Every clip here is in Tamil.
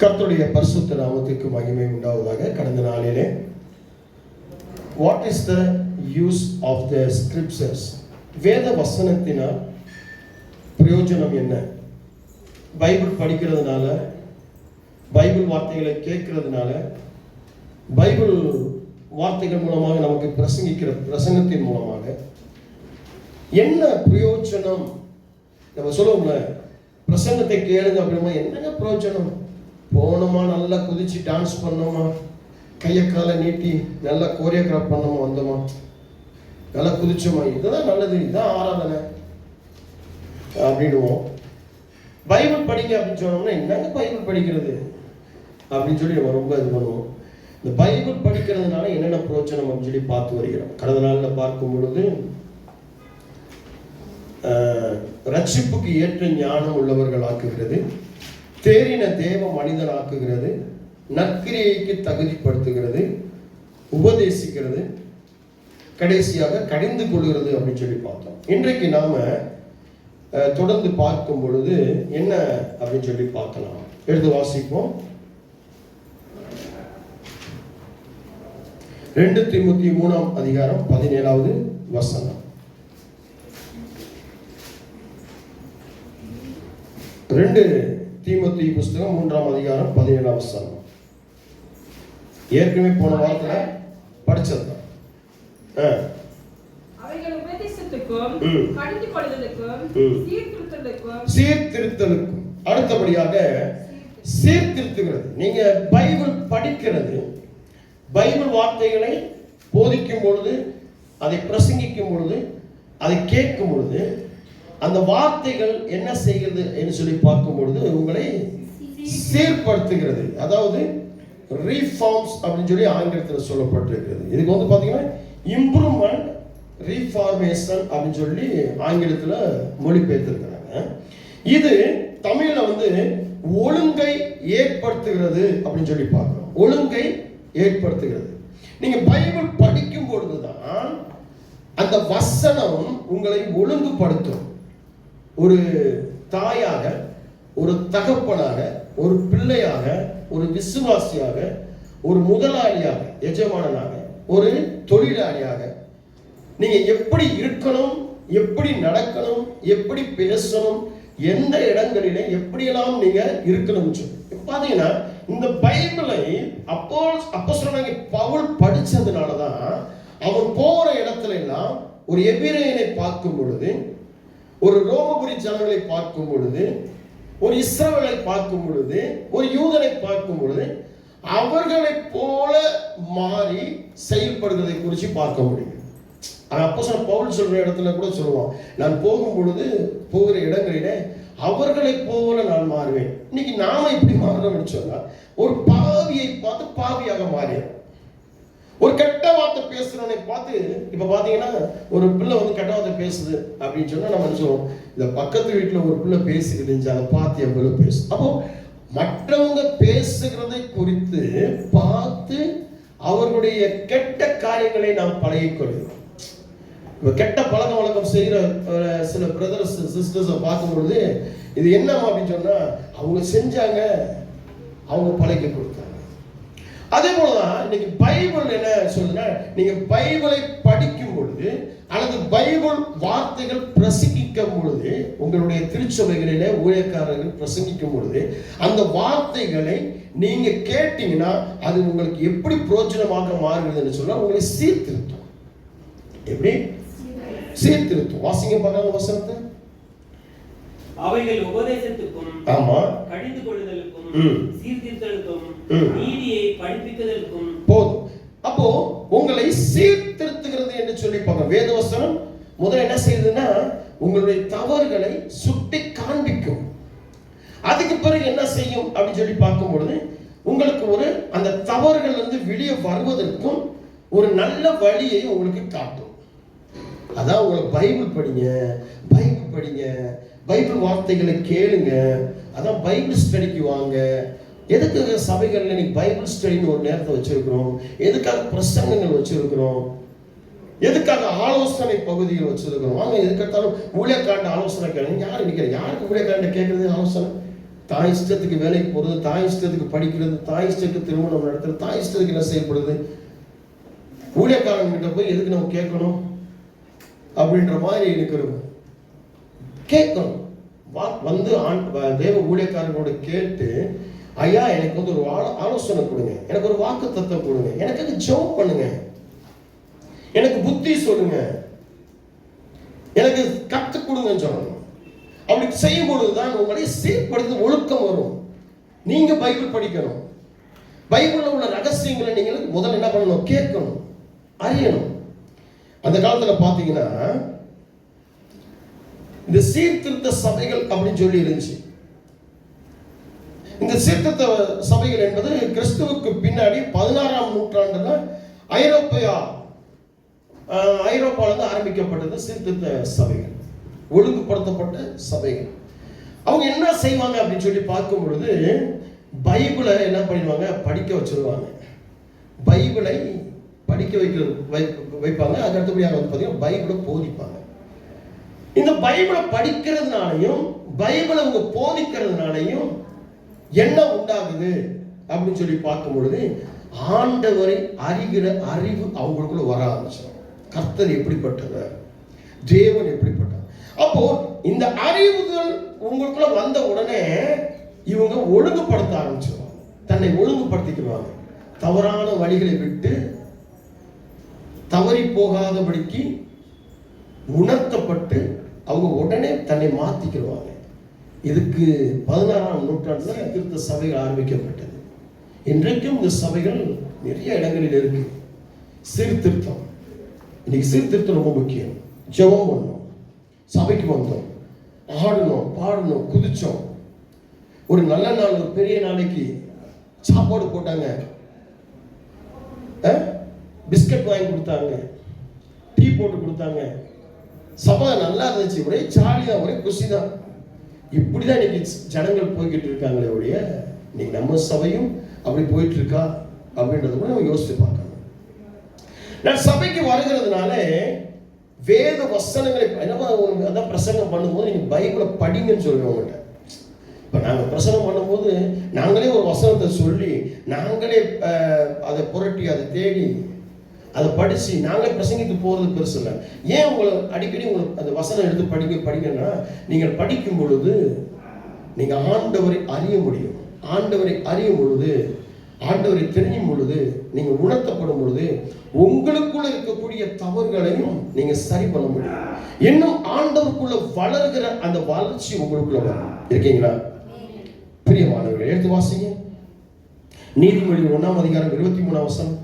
கர்த்தருடைய பரிசுத்த நாமத்திற்கு மகிமை உண்டாவதாக. கடந்த நாளிலே what is the use of the scriptures, வேத வசனத்தினால் பிரயோஜனம் என்ன? பைபிள் படிக்கிறதுனால, பைபிள் வார்த்தைகளை கேட்கறதுனால, பைபிள் வார்த்தைகள் மூலமாக நமக்கு பிரசங்கிக்கிற பிரசங்கத்தின் மூலமாக என்ன பிரயோஜனம்? நம்ம சொல்லுவோம்ல, பிரசங்கத்தை கேளுங்க அப்படின்னா என்னங்க பிரயோஜனம்? போனோமா, நல்லா குதிச்சு டான்ஸ் பண்ணோமா, கையை காலை நீட்டி நல்லா கோரியோகிராஃப் பண்ணோமா, வந்தோமா, நல்லா குதிச்சோமா, இதுதான் நல்லது, இதுதான் ஆராதனை அப்படின்வோம். பைபிள் படிங்க அப்படின்னு சொன்னோம்னா என்னங்க பைபிள் படிக்கிறது அப்படின்னு சொல்லி நம்ம ரொம்ப இது பண்ணுவோம். இந்த பைபிள் படிக்கிறதுனால என்னென்ன பிரயோஜனம் அப்படின்னு சொல்லி பார்த்து வருகிறோம். கடந்த நாளில் பார்க்கும் பொழுது ரட்சிப்புக்கு ஏற்ற ஞானம் உள்ளவர்கள் ஆக்குகிறது, தேறின தேவ மனிதன் ஆக்குகிறது, நற்கிரியைக்கு தகுதிப்படுத்துகிறது, உபதேசிக்கிறது, கடைசியாக கடிந்து கொள்கிறது அப்படின்னு சொல்லி பார்த்தோம். இன்றைக்கு நாம தொடர்ந்து பார்க்கும் பொழுது என்ன அப்படின்னு சொல்லி பார்க்கலாம். எடுத்து வாசிப்போம். 2 தீமோத்தேயு 3 அதிகாரம் 17வது வசனம். 2 தீமோத்தேயு புஸ்தகம் 3 அதிகாரம் 17வது வசனம். ஏற்கனவே போன வாரத்துல படிச்சதுதான். சீர்திருத்தலுக்கும் அடுத்தபடியாக சீர்திருத்துகிறது. நீங்க பைபிள் படிக்கிறது, பைபிள் வார்த்தைகளை போதிக்கும் பொழுது, அதை பிரசங்கிக்கும் பொழுது, அதை கேட்கும் பொழுது, அந்த வார்த்தைகள் என்ன செய்கிறது என்று சொல்லி பார்க்கும் பொழுது உங்களை சீர்படுத்துகிறது. அதாவது ரீஃபார்ம்ஸ் அப்படின்னு சொல்லி ஆங்கிலத்தில் சொல்லப்பட்டிருக்கிறது. இதுக்கு வந்து பார்த்தீங்கன்னா இம்ப்ரூவ்மெண்ட், ரீஃபார்மேஷன் அப்படின்னு சொல்லி ஆங்கிலத்தில் மொழிபெயர்த்திருக்கிறாங்க. இது தமிழில் வந்து ஒழுங்கை ஏற்படுத்துகிறது அப்படின்னு சொல்லி பார்க்கிறோம். ஒழுங்கை ஏற்படுத்துகிறது. நீங்க பைபிள் படிக்கும் பொழுதுதான் அந்த வசனம் உங்களை ஒழுங்குபடுத்தும். ஒரு தாயாக, ஒரு தகப்பனாக, ஒரு பிள்ளையாக, ஒரு விசுவாசியாக, ஒரு முதலாளியாக, எஜமானனாக, ஒரு தொழிலாளியாக நீங்க எப்படி இருக்கணும், எப்படி நடக்கணும், எப்படி பேசணும், எந்த இடங்களிலே எப்படியெல்லாம் நீங்க இருக்கணும் பாத்தீங்கன்னா இந்த பைபிளை அப்போஸ்தலனாகிய பவுல் படிச்சதுனாலதான் அவன் போற இடத்துல எல்லாம் ஒரு எபிரேயனை பார்க்கும் பொழுது, ஒரு ரோமபுரி ஜனங்களை பார்க்கும் பொழுது, ஒரு இஸ்ரவேலை பார்க்கும் பொழுது, ஒரு யூதனை பார்க்கும் பொழுது அவர்களைப் போல மாறி செயல்படுவதை குறித்து பார்க்க முடியும். அப்போஸ்தலன் பவுல் சொல்ற இடத்துல கூட சொல்லுவான், நான் போகும் பொழுது போகிற இடங்களிலே அவர்களைப் போல நான் மாறுவேன். இன்னைக்கு நாம இப்படி மாறணும்னு சொன்னா ஒரு பாவியை பார்த்து பாவியாக மாறிடும். ஒரு கெட்ட வார்த்தை பேசுறவனை பார்த்து, இப்ப பாத்தீங்கன்னா ஒரு பிள்ளை வந்து கெட்ட வார்த்தை பேசுது அப்படின்னு சொன்னா நம்ம சொல்லுவோம், இந்த பக்கத்து வீட்டுல ஒரு பிள்ளை பேசிக்கிட்டு இருந்துச்சு, அதை பார்த்து என் பிள்ளை பேசு. அப்போ மற்றவங்க பேசுகிறதை குறித்து பார்த்து அவர்களுடைய கெட்ட காரியங்களை நாம் பழகிக்கொள்கிறோம். கெட்ட பழக்க வழக்கம் செய்கிற சில பிரதர்ஸ் சிஸ்டர்ஸை பார்க்கும்பொழுது இது என்னமா அப்படின்னு சொன்னா அவங்க செஞ்சாங்க, அவங்க பழக்கி கொடுத்தாங்க. அதே போலதான் இன்னைக்கு பைபிள் என்ன சொல்லுன்னா, நீங்க பைபிளை படிக்கும் பொழுது அல்லது பைபிள் வார்த்தைகள் பிரசங்கிக்கும் பொழுது, உங்களுடைய திருச்சபைகளிலே ஊழியக்காரர்கள் பிரசங்கிக்கும் பொழுது அந்த வார்த்தைகளை நீங்க கேட்டீங்கன்னா அது உங்களுக்கு எப்படி பிரயோஜனமாக மாறுகிறதுன்னு சொன்னா உங்களை சீர்திருத்தும். எப்படி சீர்திருத்தும்? வாசிங்க பார்க்கலாம் வசனத்தை. அவைகள் உபதேசத்துக்கும், ஆமா, கடிந்து கொள்ளுதலுக்கும், சீர்திருத்தலுக்கும், நீதியை படிப்பிப்பதற்கும் போதும். அப்போ உங்களை சீர்திருத்துகிறது என்று சொல்லி பார்க்க வேதவசனம் முதல்ல என்ன செய்யுதுன்னா உங்களுடைய தவறுகளை சுட்டி காண்பிக்கும். அதுக்கு பிறகு என்ன செய்யும் அப்படின்னு சொல்லி பார்க்கும் பொழுது உங்களுக்கு ஒரு அந்த தவறுகள் இருந்து வெளியே வருவதற்கும் ஒரு நல்ல வழியை உங்களுக்கு காட்டும். அதான் உங்களுக்கு பைபிள் படிங்க, பைபிள் படிங்க, பைபிள் வார்த்தைகளை கேளுங்க. அதான் பைபிள் ஸ்டடிக்கு வாங்க. எதுக்காக சபைகளில் நீங்க பைபிள் ஸ்டடின்னு ஒரு நேரத்தை வச்சிருக்கிறோம்? எதுக்காக பிரசங்கங்கள் வச்சிருக்கிறோம்? எதுக்காக ஆலோசனை பகுதிகள் வச்சிருக்கிறோம்? வாங்க, எதுக்கெடுத்தாலும் ஊழியக்காரண்ட ஆலோசனை கேளுங்க. யாரு நிற்கிற, யாருக்கு ஊழியக்காரண்ட கேட்கறது ஆலோசனை? தாய் இஷ்டத்துக்கு வேலைக்கு போறது, தாய் இஷ்டத்துக்கு படிக்கிறது, தாய் இஷ்டத்துக்கு திருமணம் நடத்துறது, தாய் இஷ்டத்துக்கு என்ன செய்யப்படுது. ஊழியக்காரன் கிட்ட போய் எதுக்கு நம்ம கேட்கணும் அப்படின்ற மாதிரி இருக்கிறோம். கேட்கணும். வந்து தேவ ஊழியக்காரனோட கேட்டு, ஐயா எனக்கு வந்து ஒரு ஆலோசனை கொடுங்க, எனக்கு ஒரு வாக்கு தத்துவம் கொடுங்க, எனக்கு ஜெபம் பண்ணுங்க, எனக்கு புத்தி சொல்லுங்க, எனக்கு கத்து கொடுங்கன்னு சொல்லணும். அப்படி செய்யும் பொழுதுதான் உங்களை சீர்படுத்த ஒழுக்கம் வரும். நீங்க பைபிள் படிக்கணும். பைபிள்ல உள்ள ரகசியங்களை நீங்க முதல்ல என்ன பண்ணணும்? கேட்கணும், அறியணும். அந்த காலத்துல பாத்தீங்கன்னா இந்த சீர்திருத்த சபைகள் அப்படின்னு சொல்லி இருந்துச்சு. இந்த சீர்திருத்த சபைகள் என்பது கிறிஸ்துவுக்கு பின்னாடி 16ஆம் நூற்றாண்டுல ஐரோப்பாவிலிருந்து ஆரம்பிக்கப்பட்டது சீர்திருத்த சபைகள், ஒழுங்குபடுத்தப்பட்ட சபைகள். அவங்க என்ன செய்வாங்க அப்படின்னு சொல்லி பார்க்கும் பொழுது, பைபிளை என்ன பண்ணிடுவாங்க? படிக்க வச்சிருவாங்க. பைபிளை படிக்க வைப்பாங்க. அது அடுத்தபடியாக வந்து பார்த்தீங்கன்னா பைபிளை போதிப்பாங்க. இந்த பைபிளை படிக்கிறதுனாலையும் பைபிளை அவங்க போதிக்கிறதுனாலையும் என்ன உண்டாகுது அப்படின்னு சொல்லி பார்க்கும் பொழுது, ஆண்டவரை அறிகிற அறிவு அவங்களுக்குள்ள வர ஆரம்பிச்சிடும். கர்த்தர் எப்படிப்பட்டவர், தேவன் எப்படிப்பட்டவர். அப்போ இந்த அறிவுகள் உங்களுக்குள்ள வந்த உடனே இவங்க ஒழுங்குபடுத்த ஆரம்பிச்சிருவாங்க, தன்னை ஒழுங்குபடுத்திக்குவாங்க. தவறான வழிகளை விட்டு தவறி போகாதபடிக்கு உணர்த்தப்பட்டு அவங்க உடனே தன்னை மாத்திக்கிடுவாங்க. இதுக்கு 16ஆம் நூற்றாண்டுல திருத்த சபைகள் ஆரம்பிக்கப்பட்டது. இன்றைக்கும் இந்த சபைகள் நிறைய இடங்களில் இருக்கு. சீர்திருத்தம், இன்னைக்கு சீர்திருத்தம் ரொம்ப முக்கியம். ஜெபம் பண்ணோம், சபைக்கு வந்தோம், ஆடணும், பாடணும், குதிச்சோம். ஒரு நல்ல நாள், ஒரு பெரிய நாளைக்கு சாப்பாடு போட்டாங்க, பிஸ்கட் வாங்கி கொடுத்தாங்க, டீ போட்டு கொடுத்தாங்க, சபை நல்லா இருந்துச்சு, ஒரே ஜாலியா, ஒரே குஷி தான். இப்படிதான் இன்னைக்கு ஜனங்கள் போய்கிட்டு இருக்காங்களே ஒழிய, இன்னைக்கு நம்ம சபையும் அப்படி போயிட்டு இருக்கா அப்படின்றத கூட நம்ம யோசிச்சு பார்க்கணும். நான் சபைக்கு வருகிறதுனால வேத வசனங்களை அதான் பிரசங்கம் பண்ணும்போது நீங்க பைபிளை படிங்கன்னு சொல்லுவேன் உங்கள்கிட்ட. இப்போ நாங்கள் பிரசங்கம் பண்ணும்போது நாங்களே ஒரு வசனத்தை சொல்லி நாங்களே அதை புரட்டி அதை தேடி அதை படித்து நாங்களே பிரசங்கித்து போகிறது பெருசு இல்லை. ஏன் உங்களை அடிக்கடி உங்களுக்கு அந்த வசனம் எடுத்து படிங்கன்னா, நீங்கள் படிக்கும் பொழுது நீங்கள் ஆண்டவரை அறிய முடியும். ஆண்டவரை அறியும் பொழுது, ஆண்டவரை தெரியும் பொழுது, நீங்கள் உணர்த்தப்படும் பொழுது உங்களுக்குள்ள இருக்கக்கூடிய தவறுகளையும் நீங்க சரி பண்ண முடியும். இன்னும் ஆண்டவருக்குள்ள வளர்கிற அந்த வளர்ச்சி உங்களுக்குள்ள வரும். இருக்கீங்களா? பிரியமானவர்களே, எடுத்து வாசிங்க. நீதிமொழி 1ஆம் அதிகாரம் 23ஆம் வசனம்.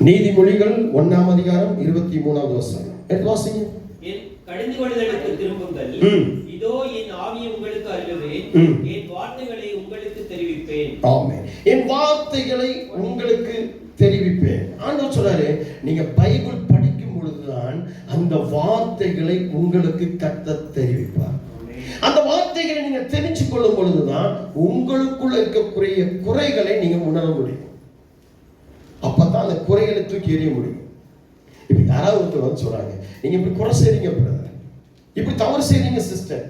நீதிமொழிகள் 1ஆம் அதிகாரம் 23ஆவது வசனம். எடுத்து வாசிங்க. கடிந்து கொள்ளுதலுக்கு திரும்புங்கள், இதோ என் ஆவியை உங்களுக்கு அருளுவேன், என் வார்த்தைகளை உங்களுக்கு தெரிவிப்பேன். ஆமென். என் வார்த்தைகளை உங்களுக்கு தெரிவிப்பேன். ஆண்டவர் சொல்றாரு, நீங்க பைபிள் படிக்கும் பொழுதுதான் அந்த வார்த்தைகளை உங்களுக்கு கர்த்தர் தெரிவிப்பார். அந்த வார்த்தைகளை நீங்க தெரிஞ்சு கொள்ளும் பொழுதுதான் உங்களுக்குள்ள இருக்கக்கூடிய குறைகளை நீங்க உணர முடியும். அப்பதான் அந்த குறைகளை தூக்கி எறிய முடியும். இப்ப யாராவது ஒருத்தர் வந்து சொல்றாங்க, நீங்க இப்படி குறை செய்றீங்க பிரதர், இப்படி தவறு செய்றீங்க சிஸ்டர்,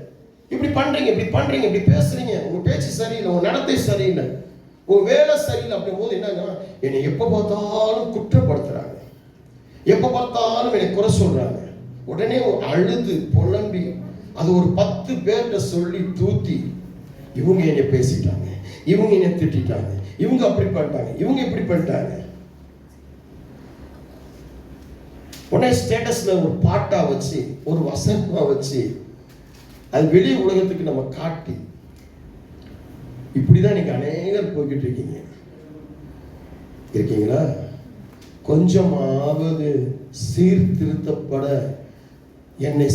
இப்படி பண்றீங்க, இப்படி பேசுறீங்க, உங்க பேச்சு சரியில்லை, உங்க நடத்தை சரியில்லை, உங்க வேலை சரியில்லை அப்படின் போது என்னன்னா, என்னை எப்ப பார்த்தாலும் குற்றப்படுத்துறாங்க, எப்ப பார்த்தாலும் என்னை குறை சொல்றாங்க. உடனே அழுது புலம்பி அது ஒரு 10 பேர்கிட்ட சொல்லி தூத்தி, இவங்க என்னை பேசிட்டாங்க, இவங்க என்னை திட்டாங்க, இவங்க அப்படி பண்ணிட்டாங்க, இவங்க இப்படி பண்ணிட்டாங்க. உடனே ஸ்டேட்டஸ்ல ஒரு பாட்டா வச்சு, ஒரு வசனமா வச்சு, அது வெளி உலகத்துக்கு நம்ம காட்டி, இப்படிதான் நீங்க அநேகர் போய்கிட்டு இருக்கீங்களா? கொஞ்சமாவது சீர்திருத்தப்பட, என்னை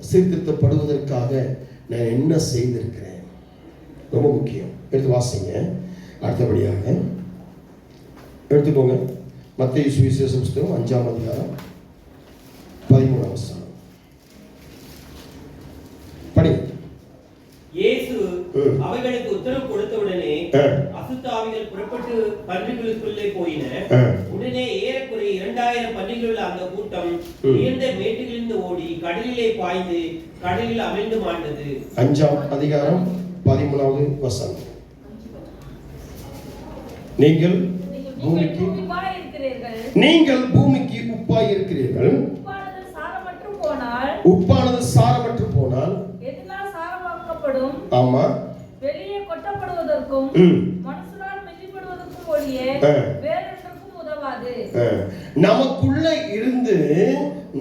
சீர்திருத்தப்படுவதற்காக நான் என்ன செய்திருக்கிறேன்? ரொம்ப முக்கியம். எடுத்து வாசிங்க. அடுத்தபடியாக எடுத்துக்கோங்க, மத்தேயு சுவிசேஷ புத்தகம் 5ஆம் அதிகாரம் 13ஆம் வசனம். படி. இயேசு அவைகளுக்கு உத்தரவு கொடுத்தவுடனே அசுத்த ஆவிகள் புறப்பட்டு பன்றிகளுக்குள்ளே போயின. உடனே ஏறக்குறைய 2000 பன்றிகள் வழியில் உள்ள அந்த கூட்டம் உயர்ந்த மேட்டுகளிலிருந்து ஓடி கடலிலே பாய்ந்து கடலில் அமிழ்ந்து மாண்டது. 5ஆம் அதிகாரம் 13வது வசனம். நீங்கள் பூமிக்கு உப்பாய் இருக்கிறீர்கள். உப்பானது சாரமற்று போனால் ஆமா வெளியே கொட்டப்படுவதற்கும் மனுஷனால் மிதிப்படுவதற்கும் ஒழிய வேறொன்றுக்கும் உதவாது. நமக்குள்ள இருந்து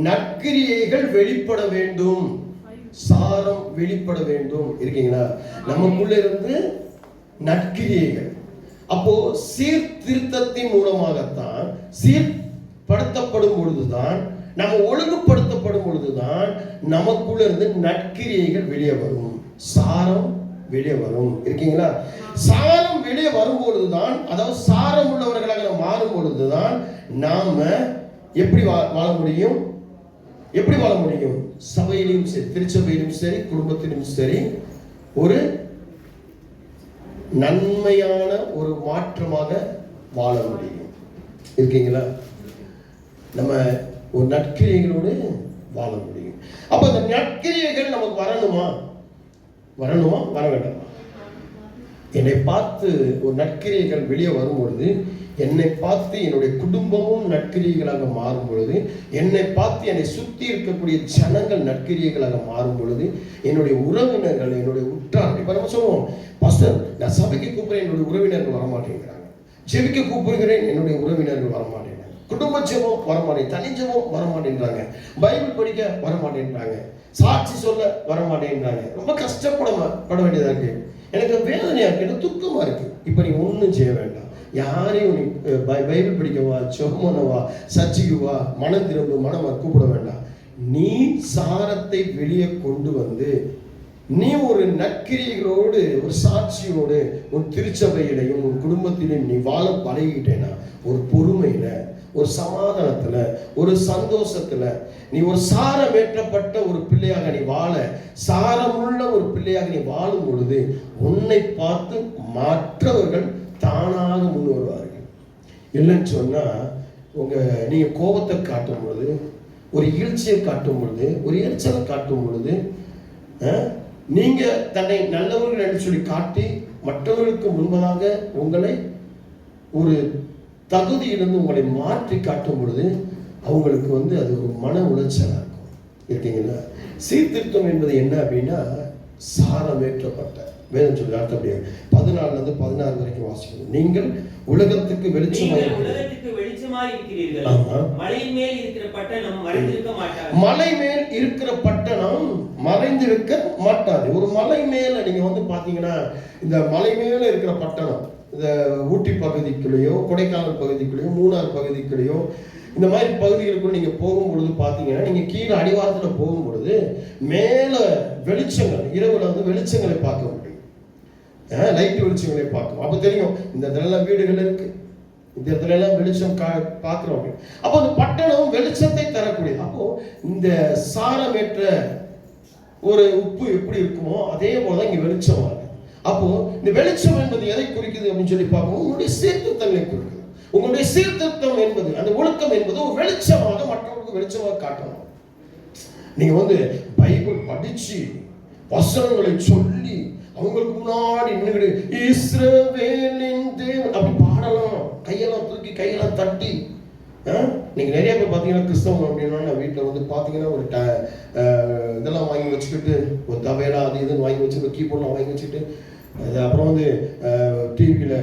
நற்கிரியைகள் வெளிப்பட வேண்டும், சாரம் வெளிப்பட வேண்டும். இருக்கீங்களா? நமக்குள்ள இருந்து நற்கிரியைகள். அப்போ சீர்திருத்தத்தின் மூலமாகத்தான், சீர்படுத்தப்படும் பொழுதுதான், நம்ம ஒழுங்குபடுத்தப்படும் பொழுதுதான் நமக்குள்ள இருந்து நற்கிரியைகள் வெளியே வரும், சாரம் வெளியே வரும். இருக்கீங்களா? சாரம் வெளியே வரும் பொழுதுதான், அதாவது சாரம் உள்ளவர்களாக மாறும் பொழுதுதான் நாம எப்படி வாழ முடியும்? எப்படி வாழ முடியும்? சபையிலும் சரி, திருச்சபையிலும் சரி, குடும்பத்திலும் சரி, ஒரு நன்மையான ஒரு மாற்றமாக வாழ முடியும். இருக்கீங்களா? நம்ம ஒரு நற்கிரியைகளோடு வாழ முடியும். அப்ப அந்த நற்கிரியைகள் நமக்கு வரணுமா? வர வேண்டாமா? என்னை பார்த்து ஒரு நற்கிரியைகள் வெளியே வரும் பொழுது, என்னை பார்த்து என்னுடைய குடும்பமும் நற்கிரியைகளாக மாறும் பொழுது, என்னை பார்த்து என்னை சுற்றி இருக்கக்கூடிய ஜனங்கள் நற்கிரியைகளாக மாறும் பொழுது, என்னுடைய உறவினர்கள், என்னுடைய உற்றார்கள், இப்ப நம்ம சொல்லுவோம், பாஸ்டர் நான் சபைக்கு கூப்பிடுறேன், என்னுடைய உறவினர்கள் வரமாட்டேங்கிறாங்க, ஜெபிக்க கூப்பிடுகிறேன், என்னுடைய உறவினர்கள் வரமாட்டேங்கிறாங்க, குடும்ப ஜெபம் வரமாட்டேன், தனி ஜெபம் வரமாட்டேன்றாங்க, பைபிள் படிக்க வரமாட்டேன்றாங்க, சாட்சி சொல்ல வரமாட்டேன்றாங்க. ரொம்ப கஷ்டப்பட வேண்டியதா இருக்கு. எனக்கு வேதனையா இருக்கு, எனக்கு துக்கமா இருக்கு. இப்ப நீ ஒன்றும் செய்ய வேண்டாம். யாரையும் நீ பைபிள் படிக்கவா, ஜெபமனவா, சர்ச்சைக்குவா, மனம் திரும்ப மனமா கூப்பிட வேண்டாம். நீ சாரத்தை வெளியே கொண்டு வந்து, நீ ஒரு நற்கிரியைகளோடு, ஒரு சாட்சியோடு உன் திருச்சபையிலையும் உன் குடும்பத்திலையும் நீ வாழ பழகிட்டேனா, ஒரு பொறுமையில, ஒரு சமாதானத்துல, ஒரு சந்தோஷத்துல, நீ ஒரு சாரமேற்றப்பட்ட ஒரு பிள்ளையாக நீ வாழ, சாரமுள்ள ஒரு பிள்ளையாக நீ வாழும் பொழுது உன்னை பார்த்து மற்றவர்கள் தானாக முன் வருவார்கள். இல்லைன்னு சொன்னா, நீங்க கோபத்தை காட்டும் பொழுது, ஒரு இகழ்ச்சியை காட்டும் பொழுது, ஒரு எரிச்சலை காட்டும் பொழுது, நீங்க தன்னை நல்லவர்கள் என்று சொல்லி காட்டி மற்றவர்களுக்கு முன்பதாக உங்களை ஒரு தகுதியிலிருந்து உங்களை மாற்றி காட்டும் பொழுது அவங்களுக்கு அது ஒரு மன உளைச்சலா இருக்கும். இருக்கீங்களா? சீர்திருத்தம் என்பது என்ன அப்படின்னா, சாரமேற்றப்பட்ட வேதம் சொல்லி அர்த்தப்படியா 14 வரைக்கும் வாசிக்கணும். நீங்கள் உலகத்துக்கு வெளிச்சமாய் இருக்கிறீர்கள். மலை மேல் இருக்கிற பட்டணம் மறைந்திருக்க மாட்டாது. மலை மேல் இருக்கிற பட்டணம் மறைந்திருக்க மாட்டாது. ஒரு மலை மேல நீங்க பாத்தீங்கன்னா, இந்த மலை மேல இருக்கிற பட்டணம், இந்த ஊட்டி பகுதிக்குள்ளேயோ, கொடைக்கானல் பகுதிக்குள்ளேயோ, மூணார் பகுதிக்குள்ளேயோ, இந்த மாதிரி பகுதிகளுக்குள்ள நீங்க போகும் பொழுது பாத்தீங்கன்னா, நீங்க கீழே அடிவாரத்துல போகும் பொழுது மேல வெளிச்சங்கள், இரவுல வெளிச்சங்களை பார்க்க முடியும், லைட் வெளிச்சங்களை பார்க்கும். அப்ப தெரியும் இந்த இடத்துல வீடுகள் இருக்கு, இந்த இடத்துல எல்லாம் வெளிச்சம் பார்க்கிறோம். அப்போ அந்த பட்டணம் வெளிச்சத்தை தரக்கூடியது. அப்போ இந்த சாரமேற்ற ஒரு உப்பு எப்படி இருக்குமோ அதே போலதான் இங்க வெளிச்சம் ஆகுது. அப்போ இந்த வெளிச்சம் என்பது எதை குறிக்குது அப்படின்னு சொல்லி பார்ப்போம். உங்களுடைய சீர்திருத்தங்களை குறிக்குது. உங்களுடைய சீர்திருத்தம் என்பது, அந்த ஒழுக்கம் என்பது ஒரு வெளிச்சமாக மற்றவர்களுக்கு வெளிச்சமாக காட்டணும். நீங்க பைபிள் படிச்சு வசனங்களை சொல்லி அவங்களுக்கு முன்னாடி நின்று இஸ்ரவேலின் தேவன் அப்படி பாடலாம், கையெல்லாம் தூக்கி கையெல்லாம் தட்டி. நீங்க நிறைய பேர் பாத்தீங்கன்னா கிறிஸ்தவம் அப்படின்னா வீட்டுல பாத்தீங்கன்னா ஒரு இதெல்லாம் வாங்கி வச்சுக்கிட்டு, ஒரு தவையெல்லாம் அது இதுன்னு வாங்கி வச்சுட்டு, கீபோர்ட்லாம் வாங்கி வச்சுட்டு, அப்புறம் டிவியில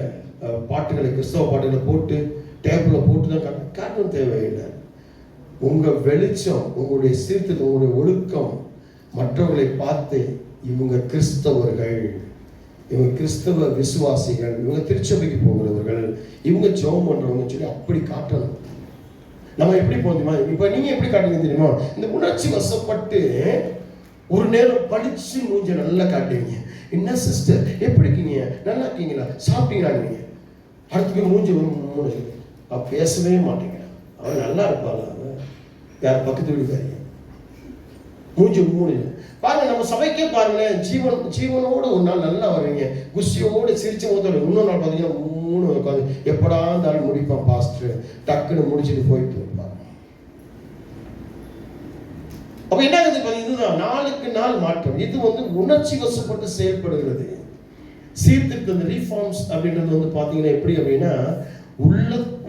பாட்டுகளை, கிறிஸ்தவ பாட்டுகளை போட்டு டேபிள்ல போட்டு தான் காட்டணும் தேவையில்லை. உங்க வெளிச்சம், உங்களுடைய சீர்திருத்தம், உங்களுடைய ஒழுக்கம் மற்றவர்களை பார்த்து இவங்க கிறிஸ்தவர்கள், இவங்க கிறிஸ்தவ விசுவாசிகள், இவங்க திருச்சபைக்கு போகிறவர்கள், இவங்க ஜெபம் பண்றவங்க சொல்லி அப்படி காட்டணும். நம்ம எப்படி போதுமா? இப்ப நீங்க எப்படி காட்டுவீங்க தெரியுமா? இந்த உணர்ச்சி வசப்பட்டு ஒரு நேரம் படிச்சு மூஞ்ச நல்லா காட்டுவீங்க. என்ன சிஸ்டர் எப்படி இருக்கீங்க, நல்லா இருக்கீங்களா, சாப்பிட்டீங்களா, நீங்க அடுத்து மூஞ்சி பேசவே மாட்டீங்க. அவன் நல்லா இருப்பாள், யார் பக்கத்து வீட்டுக்காரங்க மூஞ்சி பாருங்க. நம்ம சபைக்கே பாருங்களேன், ஜீவனோட ஒரு நாள் நல்லா வருவீங்க, குஷியோடு சிரிச்ச போது இன்னொரு நாள் பார்த்தீங்கன்னா 3 உட்காந்து எப்படா இருந்தாலும் முடிப்பான் பாஸ்டர், டக்குன்னு முடிச்சுட்டு போயிட்டு இருப்பாங்க. அப்ப என்ன ஆகுது? இதுதான் நாளுக்கு நாள் மாற்றம். இது உணர்ச்சி வசப்பட்டு செயல்படுகிறது. சீர்திருத்தம் ரீஃபார்ம்ஸ் அப்படின்றது பாத்தீங்கன்னா எப்படி அப்படின்னா,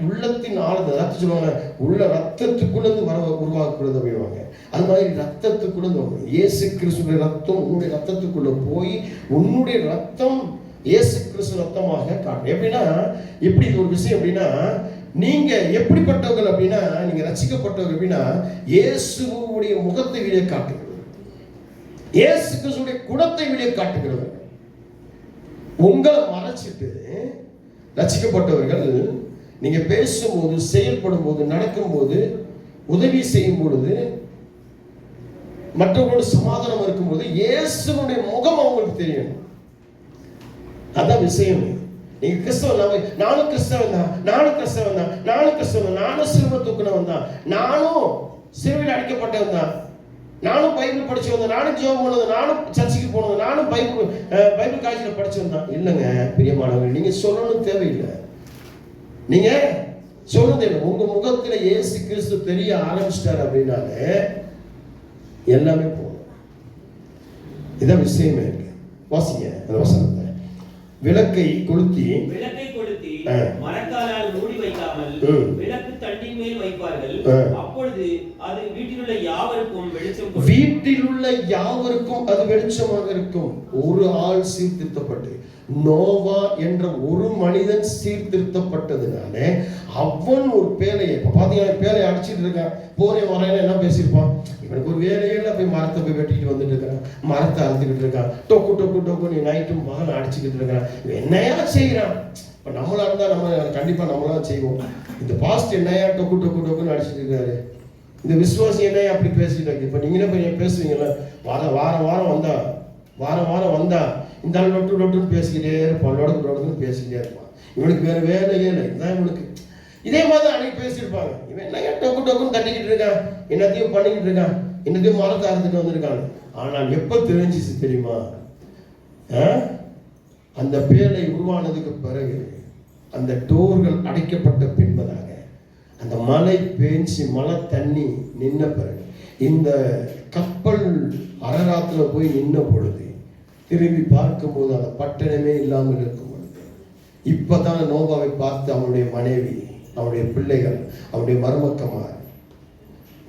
உள்ளத்தின் ஆழத்தை ரத்தம் சொல்லுவாங்க, உள்ள ரத்தத்துக்குள்ள உருவாக்குறது அப்படின்வாங்க. அது மாதிரி ரத்தத்துக்குள்ள இயேசு கிறிஸ்துடைய ரத்தம் உன்னுடைய ரத்தத்துக்குள்ள போய் உன்னுடைய ரத்தம் இயேசு கிறிஸ்து ரத்தமாக காட்டும். எப்படின்னா எப்படி இது ஒரு விஷயம் அப்படின்னா, நீங்க எப்படிப்பட்டவர்கள் அப்படின்னா, நீங்க ரட்சிக்கப்பட்டவர்கள் அப்படின்னா இயேசுவுடைய முகத்தை வெளியே காட்டுகிறது, இயேசு கிறிஸ்துடைய குணத்தை வெளியே காட்டுகிறது. உங்களை மறைச்சிட்டு ரட்சிக்கப்பட்டவர்கள் நீங்க பேசும்போது, செயல்படும் போது, நடக்கும் போது, உதவி செய்யும் பொழுது, மற்றவர்களோடு சமாதானம் இருக்கும்போது இயேசுவுடைய முகம் அவங்களுக்கு தெரியும். அதான் விஷயம். நீங்க கிறிஸ்தவன், நானும் கிறிஸ்தவன் தான், நானும் கிறிஸ்தவன் தான், நானும் கிறிஸ்தவன், நானும் சிலுவை தூக்கினவன் தான், நானும் சிலுவையில் அடிக்கப்பட்டவன் தான், நானும் பைபிள் படிச்சவன் தான், நானும் ஜெபம் பண்ணது, நானும் சர்ச்சுக்கு போனது, நானும் பைபிள் காலேஜில் படிச்சவன் தான். இல்லைங்க பிரியமானவர்கள், நீங்க சொல்லணும் தேவையில்லை. நீங்க சொல்லணும் தேவை. உங்க முகத்துல இயேசு கிறிஸ்து தெரிய ஆரம்பிச்சிட்டார் அப்படின்னாலே எல்லாமே போகும். இதான் விஷயமே இருக்கு. வாசிங்க அந்த வசனத்தை. விளக்கை கொளுத்தி மரக்காலால் மூடி வைக்காமல் விளக்கு தண்டின் மேல் வைப்பார்கள். அப்பொழுது அது வீட்டிலுள்ள யாவருக்கும் வெளிச்சம் கொடுக்கும். வீட்டிலுள்ள யாவருக்கும் அது வெளிச்சமாக இருக்கும். ஒரு ஆள் சீர்திருத்தப்பட்டு, நோவா என்ற ஒரு மனிதன் சீர்திருத்தப்பட்டதுனால அவன் ஒரு பேலையை, இப்ப பாத்தீங்கன்னா பேலையை அடிச்சிட்டு இருக்கான், போறேன் வரேன் என்ன பேசியிருப்பான், இவனுக்கு ஒரு வேலையில போய் மரத்தை போய் வெட்டிட்டு வந்துட்டு இருக்கிறான், மரத்தை அறுத்துக்கிட்டு இருக்கான், டொக்கு டொக்கு டொக்கு நீ நைட்டும் மகன் அடிச்சுக்கிட்டு இருக்கான், என்னையா செய்யறான். இப்ப நம்மளா இருந்தா நம்ம கண்டிப்பா நம்மளாம் செய்வோம். இந்த பாஸ்ட் என்னையா டொக்கு டொக்கு டொக்குன்னு அடிச்சுட்டு இருக்காரு, இந்த விசுவாசி என்னையா அப்படி பேசிட்டு இருக்கு. இப்ப நீங்களே போய் பேசுவீங்களா, வாரம் வந்தா இந்த ஆள் லொட்டுன்னு பேசிக்கிட்டே இருப்பான், லொடக்குன்னு பேசிக்கிட்டே இருப்பான், இவனுக்கு வேற வேலையே இல்லை, இதுதான் இவனுக்கு. இதே மாதிரி அன்னைக்கு பேசியிருப்பாங்க, இவன் என்ன டொக்குன்னு தட்டிக்கிட்டு இருக்கான், என்னத்தையும் பண்ணிக்கிட்டு இருக்கான், என்னத்தையும் மரத்தை அறுத்துட்டு வந்திருக்காங்க. ஆனால் எப்ப தெரிஞ்சிச்சு தெரியுமா? அந்த பேலை உருவானதுக்கு பிறகு, அந்த டோர்கள் அடைக்கப்பட்ட பின்பதாக, அந்த மழை பேஞ்சு மழை தண்ணி நின்ன பிறகு, இந்த கப்பல் அரராத்துல போய் நின்ன பொழுது திரும்பி பார்க்கும்போது அந்த பட்டணமே இல்லாமல் இருக்கும் பொழுது, இப்பதான் நோவாவை பார்த்து அவனுடைய மனைவி, அவனுடைய பிள்ளைகள், அவனுடைய மருமக்கமார்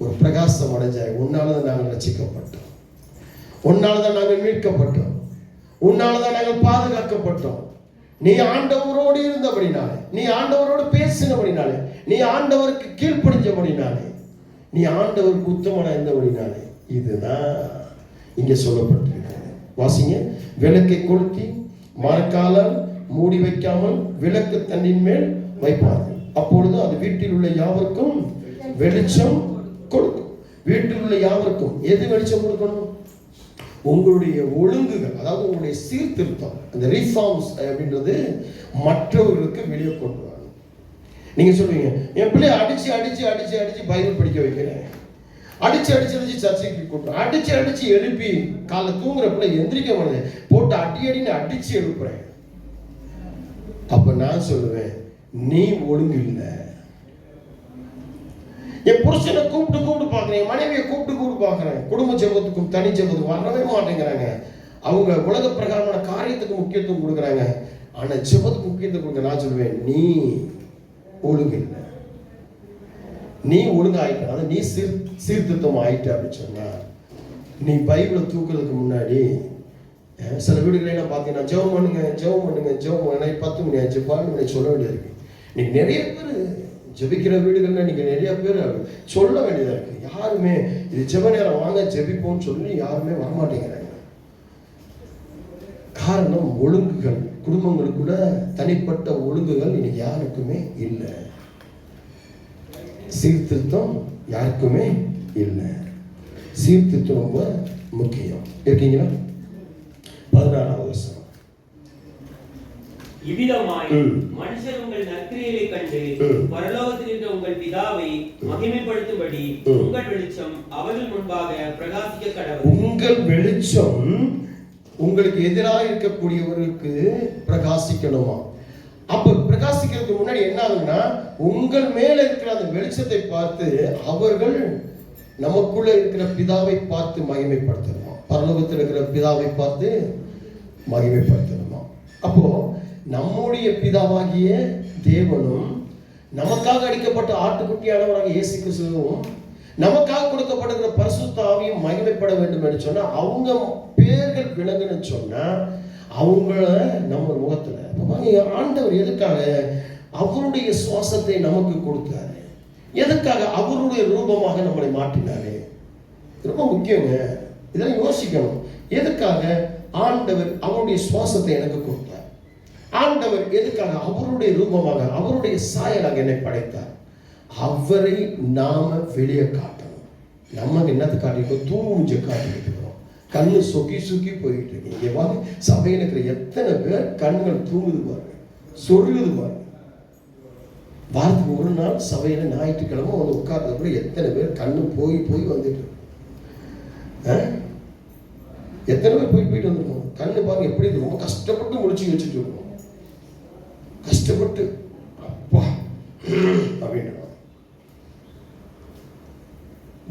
ஒரு பிரகாசம் அடைஞ்சாங்க. உன்னாலதான் நாங்கள் ரட்சிக்கப்பட்டோம், உன்னாலதான் நாங்கள் மீட்கப்பட்டோம், உன்னாலதான் நாங்கள் பாதுகாக்கப்பட்டோம். நீ ஆண்டவரோடு இருந்தபடினாலே, நீ ஆண்டவரோடு பேசினபடினாலே, நீ ஆண்டவருக்கு கீழ்ப்படிஞ்சபடினாலே, நீ ஆண்டவருக்கு உத்தமனா இருந்தபடினாலே, இதுதான் இங்க சொல்லப்பட்டிருக்கிறது. வாசிங்க. விளக்கை கொளுத்தி மரக்காலால் மூடி வைக்காமல் விளக்கு தண்ணின் மேல் வைப்பார்கள். அப்பொழுது அது வீட்டில் உள்ள யாவருக்கும் வெளிச்சம் கொடுக்கும். வீட்டில் உள்ள யாவருக்கும் எது வெளிச்சம் கொடுக்கணும்? உங்களுடைய ஒழுங்குகள், அதாவது உங்களுடைய சீர்திருத்தம், அந்த ரீஃபார்ம்ஸ் அப்படின்றது மற்றவர்களுக்கு வெளியே கொண்டு வரணும். நீங்க சொல்லுவீங்க, என் பிள்ளைய அடிச்சு பைபிள் படிக்க வைக்கிறேன், அடிச்சு சர்ச்சைக்கு கூட்டுறேன், அடிச்சு எழுப்பி காலைல தூங்குற பிள்ளை எந்திரிக்க மாட்டேன், போட்டு அடின்னு அடிச்சு எழுப்புறேன். அப்ப நான் சொல்லுவேன், நீ ஒழுங்கு இல்லை. என் புருஷனை கூப்பிட்டு பார்க்கிறேன், என் மனைவியை கூப்பிட்டு பார்க்கிறேன், குடும்ப ஜெபத்துக்கும் தனி ஜெபத்துக்கும் வரவே மாட்டேங்கிறாங்க. அவங்க உலக பிரகாரமான காரியத்துக்கு முக்கியத்துவம் கொடுக்குறாங்க, ஆனா ஜெபத்துக்கு முக்கியத்துவம் கொடுக்க. நான் சொல்லுவேன், நீ ஒழுங்கு இல்லை, நீ ஒழுங்கு ஆயிட்ட, அதாவது நீ சீர்திருத்தம் ஆயிட்ட அப்படின்னு சொன்னா, நீ பைபிளை தூக்குறதுக்கு முன்னாடி சில வீடுகளெல்லாம் பார்த்தீங்கன்னா ஜெபம் பண்ணுங்க 10 மணி ஆச்சு 12 மணி சொல்ல வேண்டியது இருக்கு. நீங்க நிறைய பேர் ஜெபிக்கிற வீடுகள்ல நீங்க நிறைய பேர் சொல்ல வேண்டியதா இருக்கு. யாருமே இது ஜெப நேரம் வாங்க ஜெபிப்போம்னு சொல்லி யாருமே வரமாட்டேங்கிறாங்க. காரணம் ஒழுங்குகள், குடும்பங்களுக்குள்ள தனிப்பட்ட ஒழுங்குகள் இன்னைக்கு யாருக்குமே இல்லை. சீர்திருத்தம் யாருக்குமே இல்லை. சீர்திருத்தம் ரொம்ப முக்கியம். இருக்கீங்களா? 16வது வசனம். இவ்விதமாய் மனுஷர் உங்கள் நற்கிரியைகளை கண்டு பரலோகத்தில் இருந்த உங்கள் பிதாவை மகிமைப்படுத்தும்படி உங்கள் வெளிச்சம் அவர்கள் முன்பாக பிரகாசிக்க கடவுள். உங்கள் வெளிச்சம் உங்களுக்கு எதிராக இருக்கக்கூடியவர்களுக்கு பிரகாசிக்கணுமா? அப்ப பிரகாசிக்கிறதுக்கு முன்னாடி என்ன ஆகுதுன்னா, உங்கள் மேல இருக்கிற அந்த வெளிச்சத்தை பார்த்து அவர்கள் நமக்குள்ள இருக்கிற பிதாவை பார்த்து மகிமைப்படுத்தணுமா? பரலோகத்தில் இருக்கிற பிதாவை பார்த்து மகிமைப்படுத்தணுமா? அப்போ நம்முடைய பிதாவாகிய தேவனும் நமக்காக அடிக்கப்பட்ட ஆட்டுக்குட்டியானவராக இயேசு கிறிஸ்துவும் நமக்காக கொடுக்கப்பட்டிருக்கிற பரிசுத்த ஆவியும் மகிமைப்பட வேண்டும் என்று சொன்னா, அவங்க பேர்கள் விளங்குன்னு சொன்னா அவங்கள நம்ம முகத்துல ஆண்டவர் எதுக்காக அவருடைய சுவாசத்தை நமக்கு கொடுத்தாரு? எதுக்காக அவருடைய ரூபமாக நம்மளை மாற்றினாரு? ரொம்ப முக்கியங்க, இதெல்லாம் யோசிக்கணும். எதுக்காக ஆண்டவர் அவருடைய சுவாசத்தை எனக்கு கொடுத்தார்? ஆண்டவர் எதுக்காக அவருடைய ரூபமாக அவருடைய சாயலாக என்னை படைத்தார்? அவரை நாம வெளியே காட்டணும். நம்ம என்னத்தை காட்டிருக்கோம்? தூஞ்ச காட்டிட்டு இருக்கிறோம். கண்ணு சொக்கி சொக்கி போயிட்டு இருக்கு. இங்க வாங்க, சபையில் இருக்கிற எத்தனை பேர் கண்கள் தூங்குது பாருங்க, சொருகுது பாருங்க. வாரத்துக்கு ஒரு நாள் சபையில ஞாயிற்றுக்கிழமை வந்து உட்கார்றது கூட எத்தனை பேர் கண்ணு போய் போய் வந்துட்டு எத்தனை பேர் போயிட்டு வந்துருக்கோம். கண்ணு பாருங்க எப்படி ரொம்ப கஷ்டப்பட்டு முடிச்சு வச்சுட்டு இருக்கோம். கஷ்டப்பட்டு அப்பா அப்படின்ற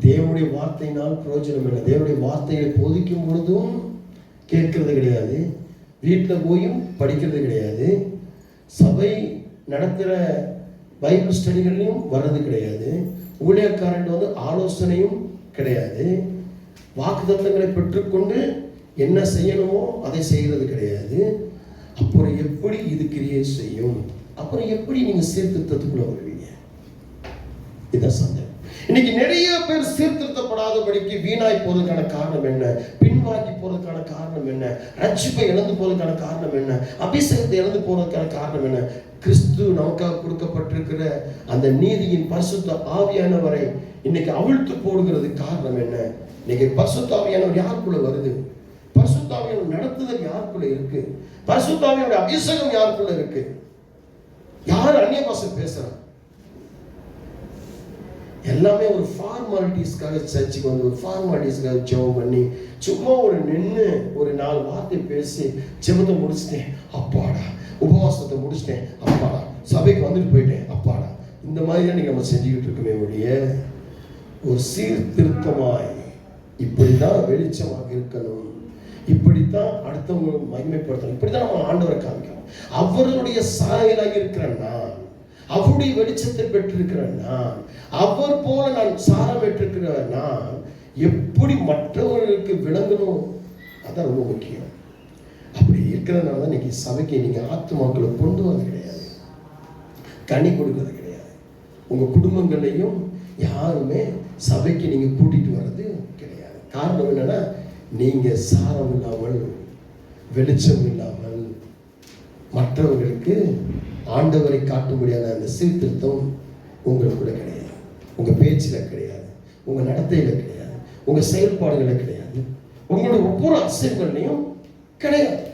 தேவனுடைய வார்த்தையினால் பிரயோஜனம் இல்லை. தேவனுடைய வார்த்தைகளை போதிக்கும் பொழுதும் கேட்கறது கிடையாது, வீட்டில் போயும் படிக்கிறது கிடையாது, சபை நடத்துகிற பைபிள் ஸ்டடிகளையும் வர்றது கிடையாது, ஊழியக்காரன் வந்து ஆலோசனையும் கிடையாது, வாக்குத்தத்தங்களை பெற்றுக்கொண்டு என்ன செய்யணுமோ அதை செய்கிறது கிடையாது. அப்புறம் எப்படி இது கிரியை செய்யும்? அப்புறம் எப்படி நீங்க சீர்திருத்தத்துக்குள்ள வருவீங்க? இதுதான் சந்தேகம். இன்னைக்கு நிறைய பேர் சீர்திருத்தப்படாதபடிக்கு வீணாய் போறதுக்கான காரணம் என்ன? பின்வாங்கி போறதுக்கான காரணம் என்ன? ரட்சிப்பை இழந்து போறதுக்கான காரணம் என்ன? அபிஷேகத்தை இழந்து போறதுக்கான காரணம் என்ன? கிறிஸ்து நமக்காக கொடுக்கப்பட்டிருக்கிற அந்த நீதியின் பரிசுத்த ஆவியானவரை இன்னைக்கு அவிழ்த்து போடுகிறது காரணம் என்ன? இன்னைக்கு பரிசுத்த ஆவியானவர் யாருக்குள்ள வருது? பரிசுத்த ஆவியானவர் நடத்துதல் யாருக்குள்ள இருக்கு? பரிசுத்த ஆவியானவருடைய அபிஷேகம் யாருக்குள்ள இருக்கு? யார் அந்நிய பாஷை பேசுறாங்க? எல்லாமே ஒரு ஃபார்மாலிட்டிஸ்க்காக சர்ச்சுக்கு வந்து ஒரு ஃபார்மாலிட்டிஸ்க்காக ஜெபம் பண்ணி சும்மா ஒரு நின்று ஒரு 4 வார்த்தை பேசி ஜெபத்தை முடிச்சிட்டேன் அப்பாடா, உபவாசத்தை முடிச்சிட்டேன் அப்பாடா, சபைக்கு வந்துட்டு போயிட்டேன் அப்பாடா, இந்த மாதிரி இன்னைக்கு நம்ம செஞ்சுக்கிட்டு இருக்கோமே ஒழிய ஒரு சீர்திருத்தமாய் இப்படிதான் வெளிச்சமாக இருக்கணும், இப்படித்தான் அடுத்தவங்க மகிமைப்படுத்தணும், இப்படிதான் நம்ம ஆண்டவரை காமிக்கணும். அவருடைய சாயலாக இருக்கிற நான், அவருடைய வெளிச்சத்தை பெற்றிருக்கிற நான், அவர் போல நான் சாரம் பெற்றிருக்கிற நான் எப்படி மற்றவர்களுக்கு விளங்கணும்? அதான் ரொம்ப முக்கியம். அப்படி இருக்கிறதுனால தான் இன்னைக்கு சபைக்கு நீங்க ஆத்துமாக்களை கொண்டு வர கிடையாது, கனி கொடுக்கிறது கிடையாது. உங்க குடும்பங்களையும் யாருமே சபைக்கு நீங்க கூட்டிட்டு வர்றது கிடையாது. காரணம் என்னன்னா, நீங்க சாரம் இல்லாமல் வெளிச்சம் இல்லாமல் மற்றவர்களுக்கு ஆண்டவரை காட்டும்படியான அந்த சீர்திருத்தம் உங்களுக்குள்ள கிடையாது, உங்க பேச்சில கிடையாது, உங்க நடத்தையில கிடையாது, உங்க செயல்பாடுகள கிடையாது, உங்களோட ஒவ்வொரு அசைவுகளையும் கிடையாது.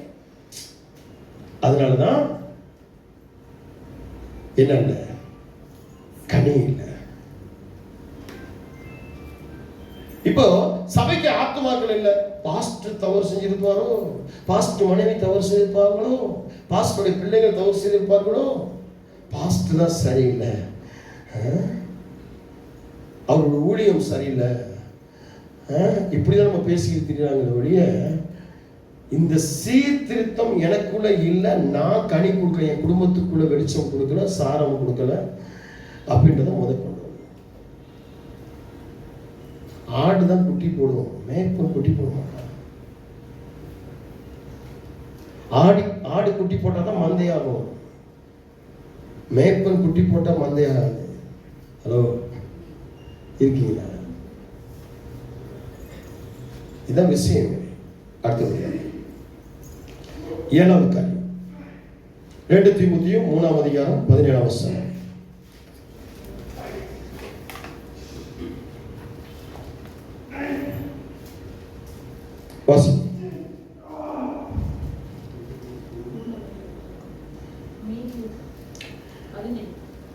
அதனாலதான் என்ன கனி இல்லை. இப்போ சபைக்கு ஆத்துமாக்கள் இல்லை. பாஸ்டர் தவறு செஞ்சிருப்பாரோ, பாஸ்டர் மனைவி தவறு செய்திருப்பார்களோ, பாஸ்டருடைய பிள்ளைகள் தவறு செய்திருப்பார்களோ, பாஸ்டர் தான் சரியில்லை, அவரோட ஊழியம் சரியில்லை, இப்படிதான் நம்ம பேசிக்கிட்டு இருக்கிறாங்க ஒழிய இந்த சீர்திருத்தம் எனக்குள்ள இல்லை, நான் கனி கொடுக்கல, என் குடும்பத்துக்குள்ள வெளிச்சம் கொடுக்கல, சாரம் கொடுக்கல அப்படின்றத முதல். ஆடுதான் குட்டி போடுவோம், மேய்ப்பன் குட்டி போட மாட்டான். ஆடு குட்டி போட்டாதான் மந்தையாகும், மேய்ப்பன் குட்டி போட்டா மந்தையாகாது. ஹலோ, இருக்கீங்களா? இதான் விஷயம். அடுத்தபடியாக 7வது காரியம் 2 தீமோத்தேயு 3ஆம் அதிகாரம் 17ஆம் வசனம். வாசி.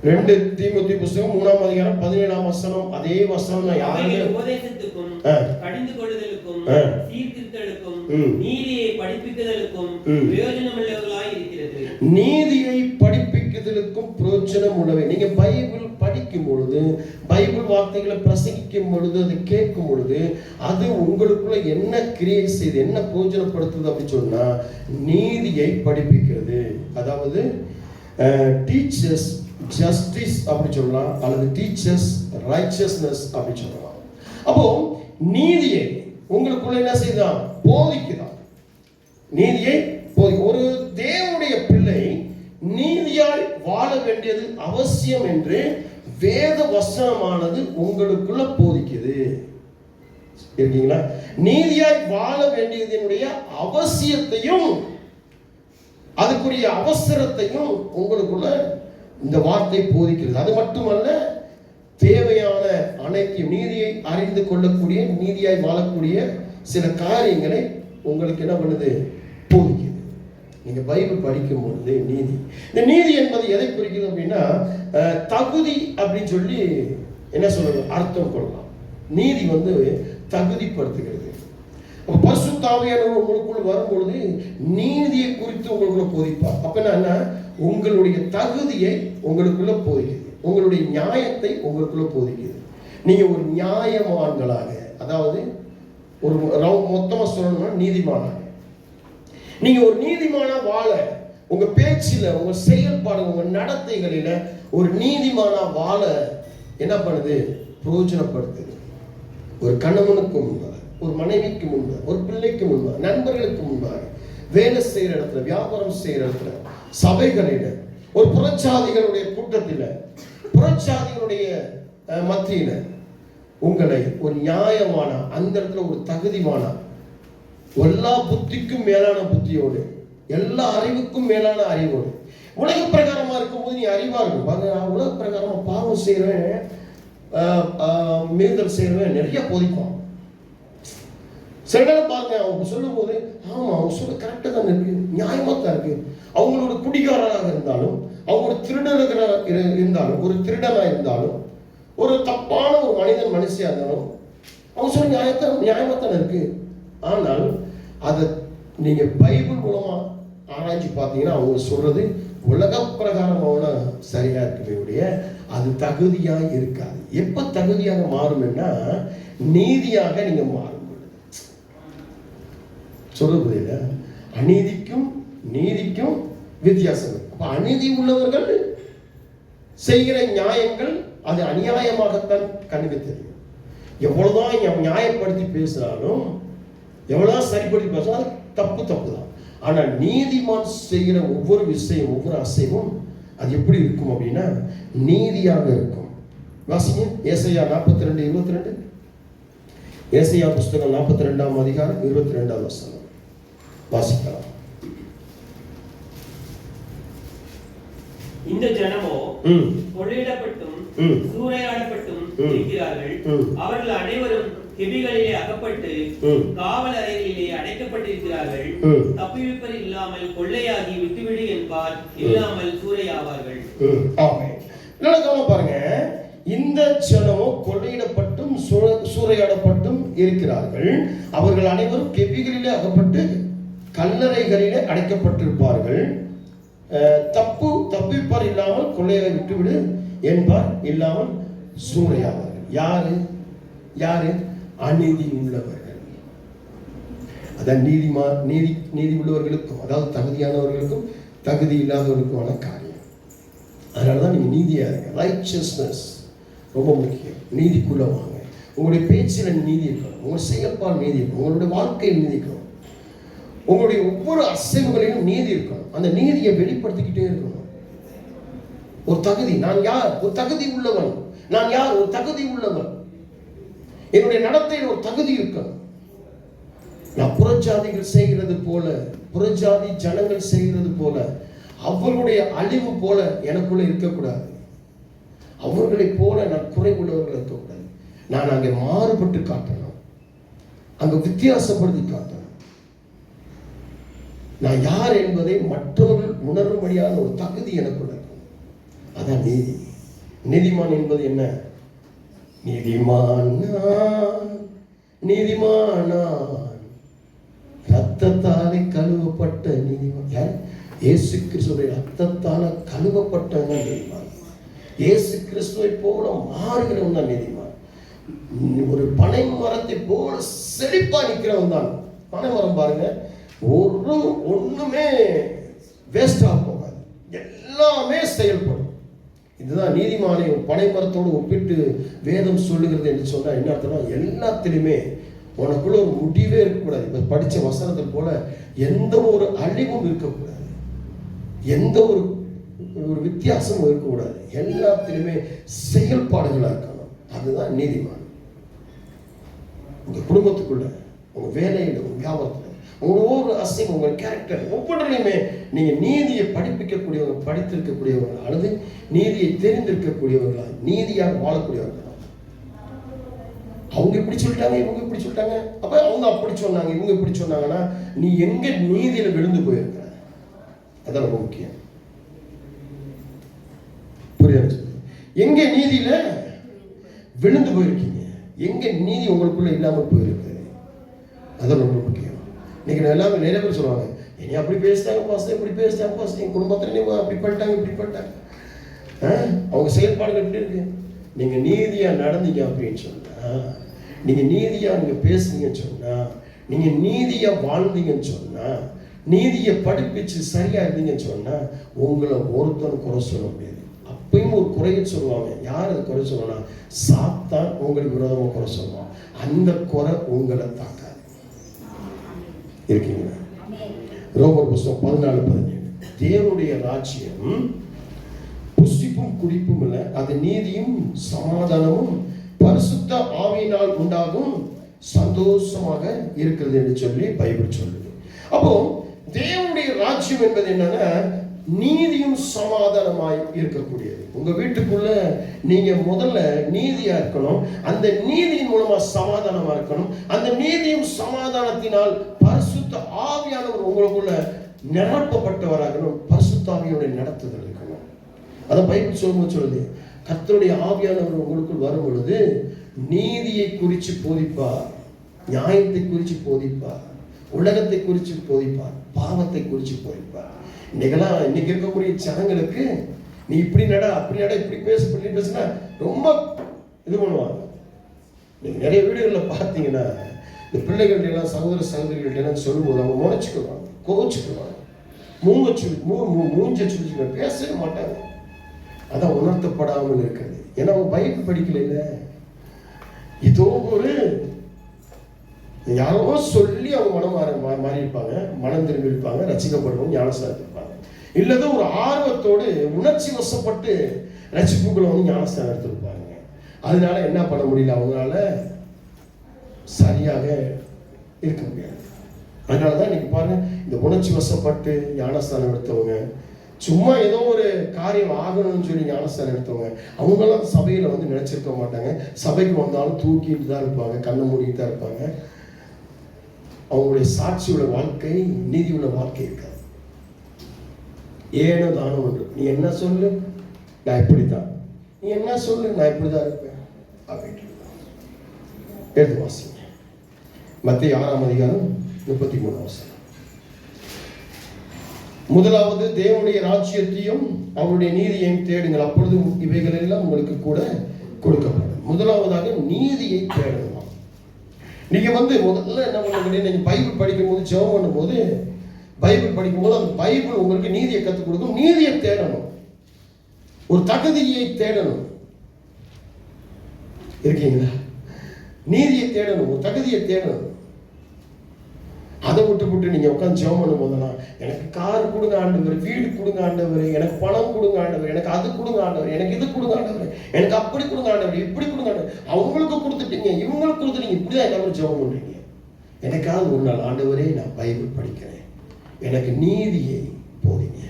2 தீமோத்தேயு புத்தகம் 3ஆம் அதிகாரம் 17ஆம் வசனம். அதே வசனம் தான். யாருமே உபதேசத்துக்கும் கடிந்து கொள்ளுதலுக்கும் சீர்திருத்தலுக்கும் நீதியை படிப்பிக்குதலுக்கும் பிரயோஜனமுள்ளவர்களாய் இருக்கிறது. நீதியை படிப்பிக்குதலுக்கும் பிரயோஜனம் உள்ளவை. நீங்க பைபிள் படிக்கும் பொழுது, பைபிள் வார்த்தைகளை பிரசங்கிக்கும் படிக்கும் பொழுது, அதை கேட்கும் பொழுது, அது உங்களுக்குள்ள என்ன கிரியேட் செய்து, என்ன பிரயோஜனப்படுத்துது அப்படின்னு சொன்னா, நீதியை படிப்பிக்கிறது. அதாவது டீச்சர்ஸ் ஜஸ்டிஸ் அப்படி சொல்லலாம், அல்லது டீச்சர்ஸ் ரைச்சஸ்னஸ் அப்படி சொல்லலாம். அப்போ நீதியை உங்களுக்குள்ள என்ன செய்தான்? போதிக்குதான். நீதியை ஒரு தேவனுடைய பிள்ளை நீதியாய் வாழ வேண்டியது அவசியம் என்று வேத வசனமானது உங்களுக்குள்ள போதிக்குது. இருக்கீங்களா? நீதியாய் வாழ வேண்டியதனுடைய அவசியத்தையும் அதுக்குரிய அவசரத்தையும் உங்களுக்குள்ள இந்த வார்த்தை போதிக்கிறது. அது மட்டுமல்ல, தேவையான அனைத்தையும் நீதியை அறிந்து கொள்ளக்கூடிய, நீதியாய் வாழக்கூடிய சில காரியங்களை உங்களுக்கு என்ன பண்ணுது? போதிக்குது. நீங்க பைபிள் படிக்கும் பொழுது நீதி, இந்த நீதி என்பது எதை குறிக்கிறது அப்படின்னா, தகுதி அப்படின்னு சொல்லி என்ன சொல்றது அர்த்தம் கொள்ளலாம். நீதி தகுதிப்படுத்துகிறது. பரிசுத்த ஆவியானவர் உங்களுக்குள் வரும்பொழுது நீதியை குறித்து உங்களுக்குள்ள போதிப்பார். அப்ப என்ன, உங்களுடைய தகுதியை உங்களுக்குள்ள போதிக்குது, உங்களுடைய நியாயத்தை உங்களுக்குள்ள போதிக்குது. நீங்க ஒரு நியாயமான்களாக, அதாவது ஒரு மொத்தமா சொல்லணும்னா நீதிமானாக, நீங்க ஒரு நீதிமான வாழ, உங்க பேச்சில, உங்க செயல்பாடு, உங்க நடத்தைகளில ஒரு நீதிமான வாழ என்ன பண்ணுது? பிரயோஜனப்படுத்துது. ஒரு கணவனுக்கு முன்பாக, ஒரு மனைவிக்கு முன்பாக, ஒரு பிள்ளைக்கு முன்பாக, நண்பர்களுக்கு முன்பாக, வேலை செய்யற இடத்துல, வியாபாரம் செய்யற இடத்துல, சபைகளில, ஒரு புறச்சாதிகளுடைய கூட்டத்தில், புறச்சாதிகளுடைய மத்தியில உங்களை ஒரு நியாயமான, அந்த இடத்துல ஒரு தகுதிமான, எல்லா புத்திக்கும் மேலான புத்தியோடு, எல்லா அறிவுக்கும் மேலான அறிவோடு, உலக பிரகாரமா இருக்கும்போது நீ அறிவா இருக்கும். உலக பிரகாரமா பாவம் செய்யறவன், மீறுதல் செய்யறவன் நிறைய போதிப்பான். சில நேரம் பாருங்க, அவங்க சொல்லும் போது ஆமா அவங்க சொல்ல கரெக்டா தான் இருக்கு, நியாயமா தான் இருக்கு. அவங்களோட குடிகாரராக இருந்தாலும், அவங்களோட திருடர்களாக இருந்தாலும், ஒரு திருடனா இருந்தாலும், ஒரு தப்பான ஒரு மனிதன் மனுஷியா இருந்தாலும், அவங்க சொல்ல நியாயமா தான் இருக்கு. ஆனால் அதை நீங்க பைபிள் மூலமா ஆராய்ச்சி பார்த்தீங்கன்னா அவங்க சொல்றது உலக பிரகாரமான சரியா இருக்குமே, அது தகுதியாக இருக்காது. எப்ப தகுதியாக மாறும்னா, நீதியாக நீங்க மாறும் சொல்றது. அநீதிக்கும் நீதிக்கும் வித்தியாசம். அப்ப அநீதி உள்ளவர்கள் செய்கிற நியாயங்கள் அது அநியாயமாகத்தான் கண்ணுக்கு தெரியும். எவ்வளவுதான் நியாயப்படுத்தி பேசினாலும், எவ்வளவுதான் சரிப்படுத்தி பேசினாலும் தப்பு தான். ஆனா நீதிமான் செய்கிற ஒவ்வொரு விஷயம், ஒவ்வொரு அசைவும் அது எப்படி இருக்கும் அப்படின்னா நீதியாக இருக்கும். வாசிங்க ஏசாயா 42:22. ஏசாயா புஸ்தகம் 42ஆம் அதிகாரம் 22ஆம் வசனம் வாசிக்கலாம். இந்த ஜனமோ கொள்ளையிடப்பட்டும் சூறையாடப்பட்டும் இருக்கிறார்கள். அவர்கள் அனைவரும் கெபிகளிலே அகப்பட்டு காவல் அறைகளிலே அடைக்கப்பட்டிருக்கிறார்கள். தப்பிவிப்பர் இல்லாமல் கொள்ளையாகி விட்டுவிடு என்பார், இல்லாமல் சூறையாவார்கள். பாருங்க, இந்த ஜனமோ கொள்ளையிடப்பட்டும் சூறையாடப்பட்டும் இருக்கிறார்கள். அவர்கள் அனைவரும் கெபிகளிலே அகப்பட்டு கல்லறைகளிலே அடைக்கப்பட்டிருப்பார்கள். தப்பிப்பார் இல்லாமல் கொள்ளையை விட்டுவிடு என்பார், இல்லாமல் சூறையாவார்கள். யாரு யாரு? அநீதி உள்ளவர்கள். அதான் நீதி உள்ளவர்களுக்கும், அதாவது தகுதியானவர்களுக்கும் தகுதி இல்லாதவர்களுக்குமான காரியம். அதனாலதான் நீங்க நீதியா இருங்க. ரைச்சஸ்னஸ் ரொம்ப முக்கியம். நீதிக்குள்ள வாங்க. உங்களுடைய பேச்சில நீதி இருக்கணும், உங்களுடைய செயல்பாடு நீதி இருக்கணும், உங்களுடைய வாழ்க்கையில் நீதி இருக்கணும், உங்களுடைய ஒவ்வொரு அசைவுகளிலும் நீதி இருக்கணும். அந்த நீதியை வெளிப்படுத்திக்கிட்டே இருக்கணும். ஒரு தகுதி, நான் யார்? ஒரு தகுதி உள்ளவன். நான் யார்? ஒரு தகுதி உள்ளவன். என்னுடைய நடத்தையில் ஒரு தகுதி இருக்கணும். நான் புறஜாதிகள் செய்கிறது போல, புறஜாதி ஜனங்கள் செய்கிறது போல, அவர்களுடைய அழிவு போல எனக்குள்ள இருக்கக்கூடாது. அவர்களை போல நான் குறை உள்ளவர்கள் இருக்கக்கூடாது. நான் அங்கே மாறுபட்டு காட்டணும், அங்க வித்தியாசப்படுத்தி காட்டணும். நான் யார் என்பதை மற்றவர்கள் உணரும்படியான ஒரு தகுதி எனக்குள்ள இருக்கும். அதான் நீதி. நீதிமான் என்பது என்ன? நீதிமானான் ரத்தத்தாலே கழுவப்பட்ட நீதிமான். யார்? இயேசு கிறிஸ்துவை ரத்தத்தால கழுவப்பட்டவன் தான் நீதிமான். இயேசு கிறிஸ்துவை போல மாறுகிறவன் தான் நீதிமான். ஒரு பனை மரத்தை போல செழிப்பா நிற்கிறவன் தான். பனை மரம் பாருங்க, ஒண்ணுமே வேஸ்டா போகாது, எல்லாமே செயல்படும். இதுதான் நீதிமானை பனை மரத்தோடு ஒப்பிட்டு வேதம் சொல்லுகிறது என்று சொன்னா என்ன அர்த்தம்னா, எல்லாத்திலுமே உனக்குள்ள ஒரு முடிவே இருக்கக்கூடாது. இப்ப படிச்ச வசனத்தில் போல எந்த ஒரு அழிவும் இருக்கக்கூடாது, எந்த ஒரு வித்தியாசமும் இருக்கக்கூடாது, எல்லாத்திலுமே செயல்பாடுகளா இருக்கணும். அதுதான் நீதிமான். உங்க குடும்பத்துக்குள்ள, உங்க வேலையில, உங்க வியாபாரத்துல, உங்க ஒவ்வொரு அசைவும், உங்க கேரக்டர் ஒவ்வொன்றிலையுமே நீங்க நீதியை படிப்பிக்கக்கூடியவங்க, படித்திருக்கக்கூடியவர்கள் அல்லது நீதியை தெரிந்திருக்கக்கூடியவர்களா, நீதியாக வாழக்கூடியவர்கள். அவங்க இப்படி சொல்லிட்டாங்க, இவங்க இப்படி சொல்லிட்டாங்க, அப்ப அவங்க அப்படி சொன்னாங்க, இவங்க இப்படி சொன்னாங்கன்னா நீ எங்க நீதியில விழுந்து போயிருக்க? அதான் ரொம்ப முக்கியம். புரியாது? எங்க நீதியில விழுந்து போயிருக்கீங்க, எங்க நீதி உங்களுக்குள்ள இல்லாம போயிருக்கு, அதான் ரொம்ப முக்கியம். இன்னைக்கு எல்லாமே நிறைய பேர் சொல்லுவாங்க, நீ அப்படி பேசிட்டாங்க பாஸ்டர், இப்படி பேசிட்டாங்க பாஸ்டர், என் குடும்பத்துல நீ அப்படி பண்ணிட்டாங்க, இப்படி பண்ணிட்டாங்க. அவங்க செயல்பாடுகள் எப்படி இருக்கு? நீங்க நீதியா நடந்தீங்க அப்படின்னு சொன்னா, நீங்க நீதியா நீங்க பேசுனீங்கன்னு சொன்னா, நீங்க நீதியா வாழ்ந்தீங்கன்னு சொன்னா, நீதியை படிப்பிச்சு சரியா இருந்தீங்கன்னு சொன்னா, உங்களை ஒருத்தன் குறை சொல்ல முடியாது. அப்பயும் ஒரு குறைய சொல்லுவாங்க. யார் அது குறை சொல்லணும்? சாத்தான் உங்களுக்கு விரோதமா குறை சொல்லுவான். அந்த குறை உங்களை தாக்காது. இருக்கீங்களா? ரோமர் புஸ்தகம் 14:17. தேவனுடைய ராஜ்யம் புசிப்பும் குடிப்பும் இல்லை, அது நீதியும் சமாதானமும் பரிசுத்த ஆவியினால் உண்டாகும் சந்தோஷமாக இருக்கிறது என்று சொல்லி பைபிள் சொல்லுது. அப்போ தேவனுடைய ராஜ்யம் என்பது என்னன்னா, நீதியும் சமாதானமாய் இருக்கக்கூடியது. உங்க வீட்டுக்குள்ள நீங்க முதல்ல நீதியா இருக்கணும், அந்த நீதியின் மூலமா சமாதானமா இருக்கணும். அந்த நீதியும் சமாதானத்தினால் பரிசுத்த ஆவியானவர் உங்களுக்குள்ள நிரப்பப்பட்டவராகணும். பரிசுத்த ஆவியோட நடத்துதல் இருக்கணும். அதான் பைபிள் சொல்லுது, கர்த்தருடைய ஆவியானவர் உங்களுக்குள் வரும் பொழுது நீதியை குறித்து போதிப்பார், நியாயத்தை குறித்து போதிப்பார், உலகத்தை குறித்து போதிப்பார், பாவத்தை குறித்து போதிப்பார். இன்னைக்கு இருக்கக்கூடிய ஜனங்களுக்கு நீ இப்படி நட, அப்படி நட, இப்படி பேசு, இப்படி பேசுனா ரொம்ப இது பண்ணுவாங்க. நீங்க நிறைய வீடுகளில் பார்த்தீங்கன்னா, இந்த பிள்ளைகள்ட்ட எல்லாம், சகோதர சகோதரிகள்ட்ட எல்லாம் சொல்லும்போது அவங்க முறைச்சுக்குவாங்க, கோவிச்சுக்குவாங்க, மூஞ்ச சொல்லி பேசவே மாட்டாங்க. அதான் உணர்த்தப்படாமல் இருக்கிறது. ஏன்னா அவங்க பைபிள் படிக்கல. இதோ ஒரு யாரோ சொல்லி அவங்க மாறி இருப்பாங்க, மனம் திரும்பி இருப்பாங்க, ரசிக்கப்படுவோம், ஞானஸ்தானம் இருப்பாங்க. இல்லது ஒரு ஆர்வத்தோடு உணர்ச்சி வசப்பட்டு ரசிப்புகளை வந்து ஞானஸ்தானம் எடுத்திருப்பாங்க. அதனால என்ன பண்ண முடியல, அவங்களால சரியாக இருக்க முடியாது. அதனாலதான் இன்னைக்கு பாருங்க, இந்த உணர்ச்சி வசப்பட்டு ஞானஸ்தானம் எடுத்தவங்க, சும்மா ஏதோ ஒரு காரியம் ஆகணும்னு சொல்லி ஞானஸ்தானம் எடுத்தவங்க, அவங்களாம் சபையில வந்து நினைச்சிருக்க மாட்டாங்க. சபைக்கு வந்தாலும் தூக்கிட்டு தான் இருப்பாங்க, கண்ணை மூடிட்டு தான் இருப்பாங்க. அவங்களுடைய சாட்சியுள்ள வாழ்க்கை, நீதி உள்ள வாழ்க்கை இருக்காது. ஏனோ தானோ ஒன்று, நீ என்ன சொல்லு, நான் இப்படித்தான், நீ என்ன சொல்லு, நான் இப்படிதான் இருப்பேன் அப்படின்ட்டு. எடுத்து வாசிங்க மத்தேயு 6:33. முதலாவது தேவனுடைய ராஜ்யத்தையும் அவருடைய நீதியையும் தேடுங்கள், அப்பொழுது இவைகள் எல்லாம் உங்களுக்கு கூட கொடுக்கப்படும். முதலாவதாக நீதியை தேடணும். நீங்க வந்து முதல்ல என்ன பண்ணுங்க, நீங்க பைபிள் படிக்கும் போது, ஜெபம் பண்ணும் போது, பைபிள் படிக்கும் போது அந்த பைபிள் உங்களுக்கு நீதியை கற்றுக் கொடுக்கும். நீதியை தேடணும், ஒரு தகுதியை தேடணும். இருக்கீங்களா? நீதியை தேடணும், ஒரு தகுதியை தேடணும். அதை விட்டு நீங்க உட்காந்து ஜெபம் பண்ணும் போதெல்லாம், எனக்கு கார் கொடுங்க ஆண்டவர், வீடு கொடுங்க ஆண்டவர், எனக்கு பணம் கொடுங்க ஆண்டவர், எனக்கு அது கொடுங்க ஆண்டவர், எனக்கு இது கொடுங்க ஆண்டவர், எனக்கு அப்படி கொடுங்க ஆண்டவர், இப்படி கொடுங்க ஆண்டவர். அவங்களுக்கு கொடுத்துட்டீங்க, இவங்களுக்கு கொடுத்துட்டீங்க, இப்படிதான் எல்லாரும் ஜெபம் பண்றீங்க. எனக்காவது ஒரு நாள், ஆண்டவரே நான் பைபிள் படிக்கிறேன், எனக்கு நீதியை போதிங்க,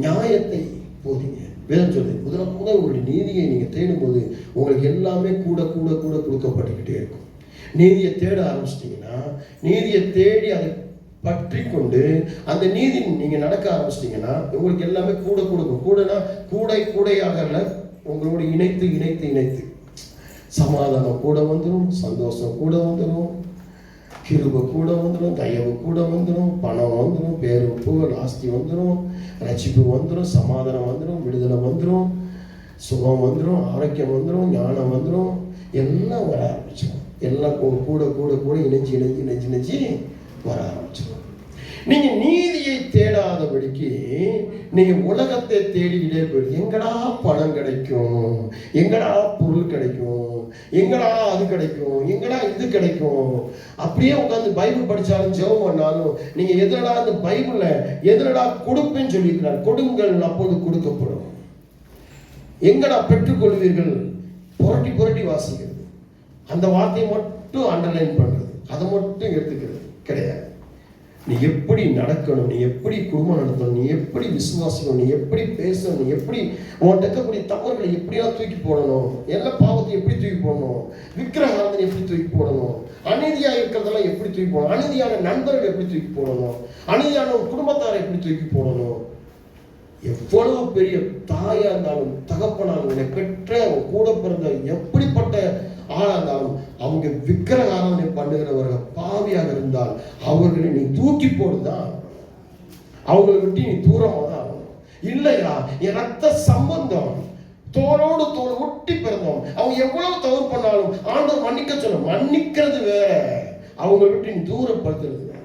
நியாயத்தை போதிங்க. வேதம் சொல்லுது, முதல்ல உங்களுடைய நீதியை நீங்க தேடும் போது உங்களுக்கு எல்லாமே கூட கூட கூட கொடுக்கப்பட்டுக்கிட்டே இருக்கும். நீதியை தேட ஆரம்பிச்சிட்டீங்கன்னா, நீதியை தேடி அதை பற்றி கொண்டு அந்த நீதி நீங்க நடக்க ஆரம்பிச்சிட்டீங்கன்னா, உங்களுக்கு எல்லாமே கூட கொடுக்கும். கூடனா கூடையாக அல்ல, உங்களோட இணைத்து இணைத்து இணைத்து சமாதானம் கூட வந்துடும், சந்தோஷம் கூட வந்துடும், கிருபை கூட வந்துடும், தயவு கூட வந்துடும், பணம் வந்துடும், பேரு புகழ் ஆஸ்தி வந்துடும், ரட்சிப்பு வந்துடும், சமாதானம் வந்துடும், விடுதலை வந்துடும், சுகம் வந்துடும், ஆரோக்கியம் வந்துடும், ஞானம் வந்துடும், எல்லாம் வர ஆரம்பிச்சோம். எல்லாம் கூட கூட கூட இணைஞ்சு வர ஆரம்பிச்சோம். நீங்க நீதியை தேடாதபடிக்கு நீங்க உலகத்தை தேடிக்கிட்டே போயிடுது. எங்கடா பணம் கிடைக்கும், எங்கடா பொருள் கிடைக்கும், எங்கடா அது கிடைக்கும், எங்கடா இது கிடைக்கும். அப்படியே உட்காந்து பைபிள் படிச்சாலும் ஜெபம் பண்ணாலும் நீங்க எதிரடா அந்த பைபிள்ல எதிரடா கொடுப்பேன்னு சொல்லியிருக்கிறார். கொடுங்கள் அப்போது கொடுக்கப்படும். எங்கடா பெற்றுக்கொள்வீர்கள், புரட்டி புரட்டி வாசிக்கிறது. அந்த வார்த்தையை மட்டும் அண்டர்லைன் பண்றது, அதை மட்டும் எடுத்துக்கிறது கிடையாது. நீ எப்படி நடக்கணும், நீ எப்படி குடும்பம் நடத்தணும், நீ எப்படி விசுவாசிக்கணும், நீ எப்படி பேசணும், நீ எப்படி உன்கிட்ட இருக்கக்கூடிய தவறுகளை எப்படியா தூக்கி போடணும், எல்லா பாவத்தையும் எப்படி தூக்கி போடணும், விக்கிரக ஆராதனை எப்படி தூக்கி போடணும், அநீதியாக இருக்கிறதெல்லாம் எப்படி தூக்கி போடணும், அநீதியான நண்பர்கள் எப்படி தூக்கி போடணும், அநீதியான குடும்பத்தாரை எப்படி தூக்கி போடணும். எவ்வளவு பெரிய தாயா இருந்தாலும் தகப்பனாலும் உன்னை பெற்ற கூட பிறந்த எப்படிப்பட்ட ஆளா இருந்தாலும் அவங்க விக்கிரக ஆராதனை பண்ணுகிறவர்கள் பாவியாக இருந்தால் அவர்களை நீ தூக்கி போடுதான், அவங்களை விட்டு நீ தூரமாக தான் ஆகணும். இல்லையா, என் ரத்த சம்பந்தம், தோளோடு தோல் ஒட்டி பிறந்தோம். அவங்க எவ்வளவு தவறு பண்ணாலும் ஆண்டவர் மன்னிக்க சொல்ல, மன்னிக்கிறது வேற, அவங்களை விட்டு நீ தூரப்படுத்துறது வேற.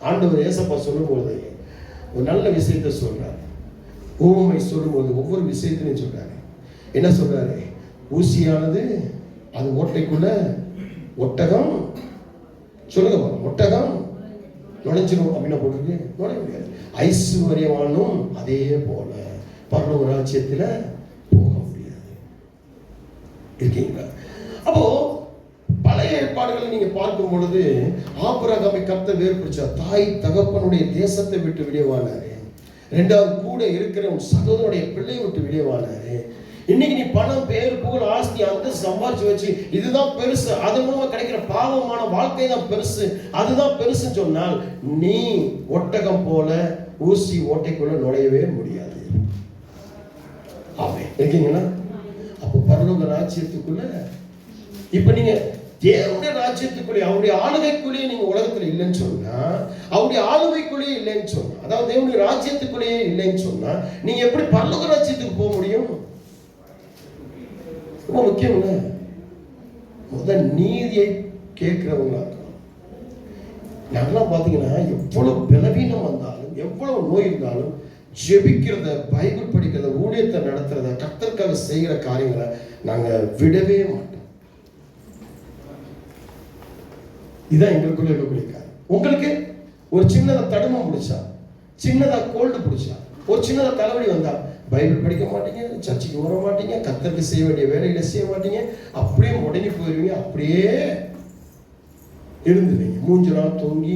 ஆண்டவர் ஏசப்பா சொல்லும்போது ஒரு நல்ல விஷயத்தை சொல்றாரு. ஊமை சொல்லும்போது ஒவ்வொரு விஷயத்திலையும் சொல்றாரு. என்ன சொல்றாரு? ஊசியானது அது ஓட்டைக்குள்ள ஒட்டகம், சொல்லுங்க, ஒட்டகம் நுழைஞ்சிடும் அப்படின்னா போட்டிருக்கு, நுழைய முடியாது. ஐஸ்வர்யவானும் அதே போல பரலோக ராஜ்யத்தில் போக முடியாது. இருக்கீங்களா? அப்போ பழைய ஏற்பாடுகளை நீங்க பார்க்கும் பொழுது ஆபிரகாமை கர்த்தர் வேறுபடுத்தார். தாய் தகப்பனுடைய தேசத்தை விட்டு வெளியவானாரு. ரெண்டாவது கூட இருக்கிற உன் சகோதரனுடைய பிள்ளையை விட்டு வெளியவானாரு. இன்னைக்கு நீ பணம், பேர், புகழ், ஆஸ்தி அந்த சம்பாதிச்சு வச்சு இதுதான் பெருசு, அது மூலமா கிடைக்கிற பாவமான வாழ்க்கை தான் பெருசு, அதுதான் பெருசுன்னு சொன்னால் நீ ஒட்டகம் போல ஊசி ஓட்டைக்குள்ள நுழையவே முடியாது. ஆமென். இருக்கீங்களா? அப்போ பரலோக ராஜ்யத்துக்குள்ள இப்ப நீங்க தேவனுடைய ராஜ்யத்துக்குள்ளே, அவருடைய ஆளுகைக்குள்ளேயே நீங்க உலகத்துல இல்லைன்னு சொன்னா, அவருடைய ஆளுகைக்குள்ளேயே இல்லைன்னு சொன்னா, அதாவது தேவனுடைய ராஜ்யத்துக்குள்ளேயே இல்லைன்னு சொன்னா நீங்க எப்படி பரலோக ராஜ்யத்துக்கு போக முடியும்? ரொம்ப முக்கியம். முதல் நீதியை கேட்கிறவங்களா இருக்கணும். நாங்களாம் பாத்தீங்கன்னா எவ்வளவு பலவீனம் வந்தாலும், எவ்வளவு நோய் இருந்தாலும் ஜெபிக்கிறத, பைபிள் படிக்கிறத, ஊழியத்தை நடத்துறத, கர்த்தருக்காக செய்கிற காரியங்களை நாங்க விடவே மாட்டோம். இதுதான் எங்களுக்குள்ள இருக்கக்கூடிய காரியம். உங்களுக்கு ஒரு சின்னதா தடுமம் பிடிச்சா, சின்னதா கோல்டு பிடிச்சா, ஒரு சின்னதா தலைவலி வந்தா பைபிள் படிக்க மாட்டீங்க, சர்ச்சுக்கு வர மாட்டீங்க, கர்த்தருக்கு செய்ய வேண்டிய வேலைகளை செய்ய மாட்டீங்க, அப்படியே முடங்கி போயிருவீங்க, அப்படியே இருந்துவீங்க, மூஞ்சு நாள் தூங்கி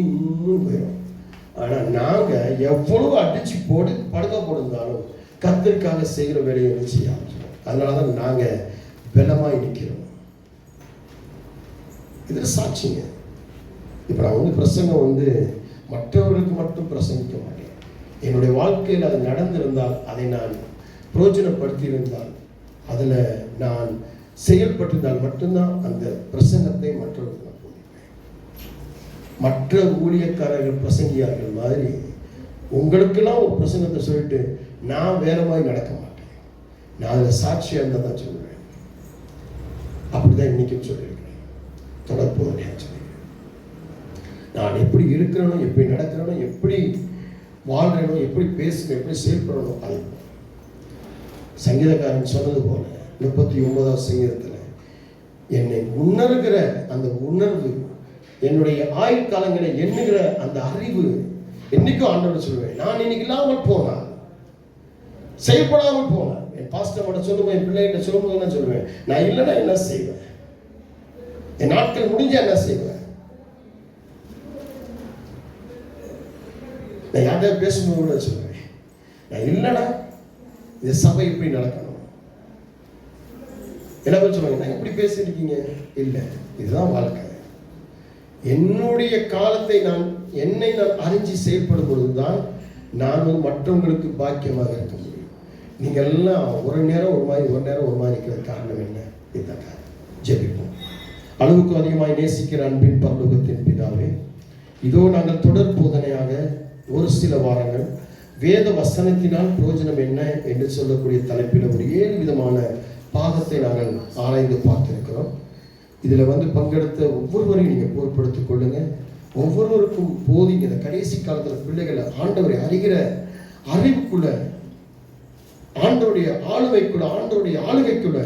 போயிடும். ஆனா நாங்க எவ்வளவு அடிச்சு போடு படுக்க போடுந்தாலும் கர்த்தருக்காக செய்கிற வேலையை செய்ய ஆரம்பிச்சோம். அதனாலதான் நாங்க பலமாய் நிற்கிறோம். இதுல சாட்சிங்க. இப்ப நான் பிரசங்கம் மற்றவர்களுக்கு மட்டும் பிரசங்கிக்க மாட்டேன். என்னுடைய வாழ்க்கையில் அது நடந்திருந்தால், அதை நான் பிரயோஜனப்படுத்தி இருந்தால், அதில் நான் செயல்பட்டிருந்தால் மட்டும்தான் அந்த பிரசங்கத்தை மற்றவர்களுக்கு நான் போதிப்பேன். மற்ற ஊழியக்காரர்கள் பிரசங்கியார்கள் மாதிரி உங்களுக்கெல்லாம் ஒரு பிரசங்கத்தை சொல்லிட்டு நான் வேற மாதிரி நடக்க மாட்டேன். நான் அதில் சாட்சியாக இருந்தால் தான் சொல்லுவேன். அப்படிதான் இன்னைக்கும் சொல்லியிருக்கிறேன். தொடர்பு சொல்லியிருக்கிறேன். நான் எப்படி இருக்கிறேனோ, எப்படி நடக்கிறேனோ, எப்படி வாழ்றேனோ, எப்படி பேசணும், எப்படி செயல்படணும், அது சங்கீதக்காரன் சொன்னது போல 39ஆம் சங்கீதத்தில் என்னை உணர்கிற அந்த உணர்வு, என்னுடைய ஆயுட்காலங்களை எண்ணுகிற அந்த அறிவு என்னைக்கும் ஆண்டவரை சொல்லுவேன். நான் இன்னைக்கு இல்லாமல் போனால், செயல்படாமல் போனால், என் பாஸ்டர் மட்டும் சொல்லுவேன், என் பிள்ளைகிட்ட சொல்லும்போது நான் சொல்லுவேன், நான் இல்லைன்னா என்ன செய்வேன், என் நாட்கள் முடிஞ்சா என்ன செய்வேன். நான் யார்கிட்ட பேசணும் கூட சொல்லுவேன், நான் இல்லைன்னா இந்த சபை இப்படி நடக்கணும். என்ன சொல்லுவாங்க, நான் எப்படி பேசியிருக்கீங்க? இல்லை, இதுதான் வாழ்க்கை. என்னுடைய காலத்தை என்னை நான் அறிஞ்சு செயல்படும் பொழுதுதான் நான் மற்றவங்களுக்கு பாக்கியமாக இருக்க முடியும். நீங்க எல்லாம் ஒரு நேரம் ஒரு மாதிரி, ஒரு நேரம் ஒரு மாதிரி இருக்கிற காரணம் என்ன? இதுதான் காரணம். ஜெபிப்போம். அளவுக்கு அதிகமாய் நேசிக்கிற அன்பின் பரலோகத்தின் பிதாவே, இதோ நாங்கள் தொடர் போதனையாக ஒரு சில வாரங்கள் வேத வசனத்தினால் பிரயோஜனம் என்ன என்று சொல்லக்கூடிய தலைப்பில் ஒரு 7 விதமான பாகத்தை நாங்கள் ஆராய்ந்து பார்த்திருக்கிறோம். இதுல பங்கெடுத்த ஒவ்வொருவரையும் நீங்க பொறுப்படுத்திக் கொள்ளுங்க. ஒவ்வொருவருக்கும் போதிங்க. இந்த கடைசி காலத்துல பிள்ளைகளை ஆண்டவரை அறிகிற அறிவுக்குள்ள, ஆண்டவருடைய ஆளுமைக்குள்ள, ஆண்டவருடைய ஆளுகைக்குள்ள,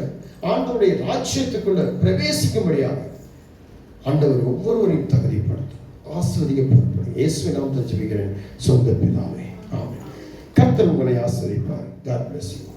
ஆண்டவருடைய ராஜ்யத்துக்குள்ள பிரவேசிக்கும்படியாக ஆண்டவர் ஒவ்வொருவரையும் தகுதிப்படுத்தும். ஆசீர்வதிக்க பொறுப்படுங்க. இயேசுவின் நாமத்தில் ஜெபிக்கிறேன் சொந்த பிதாவே, ஆமென். கர்த்தர் உங்களை ஆசீர்வதிப்பார். God bless you.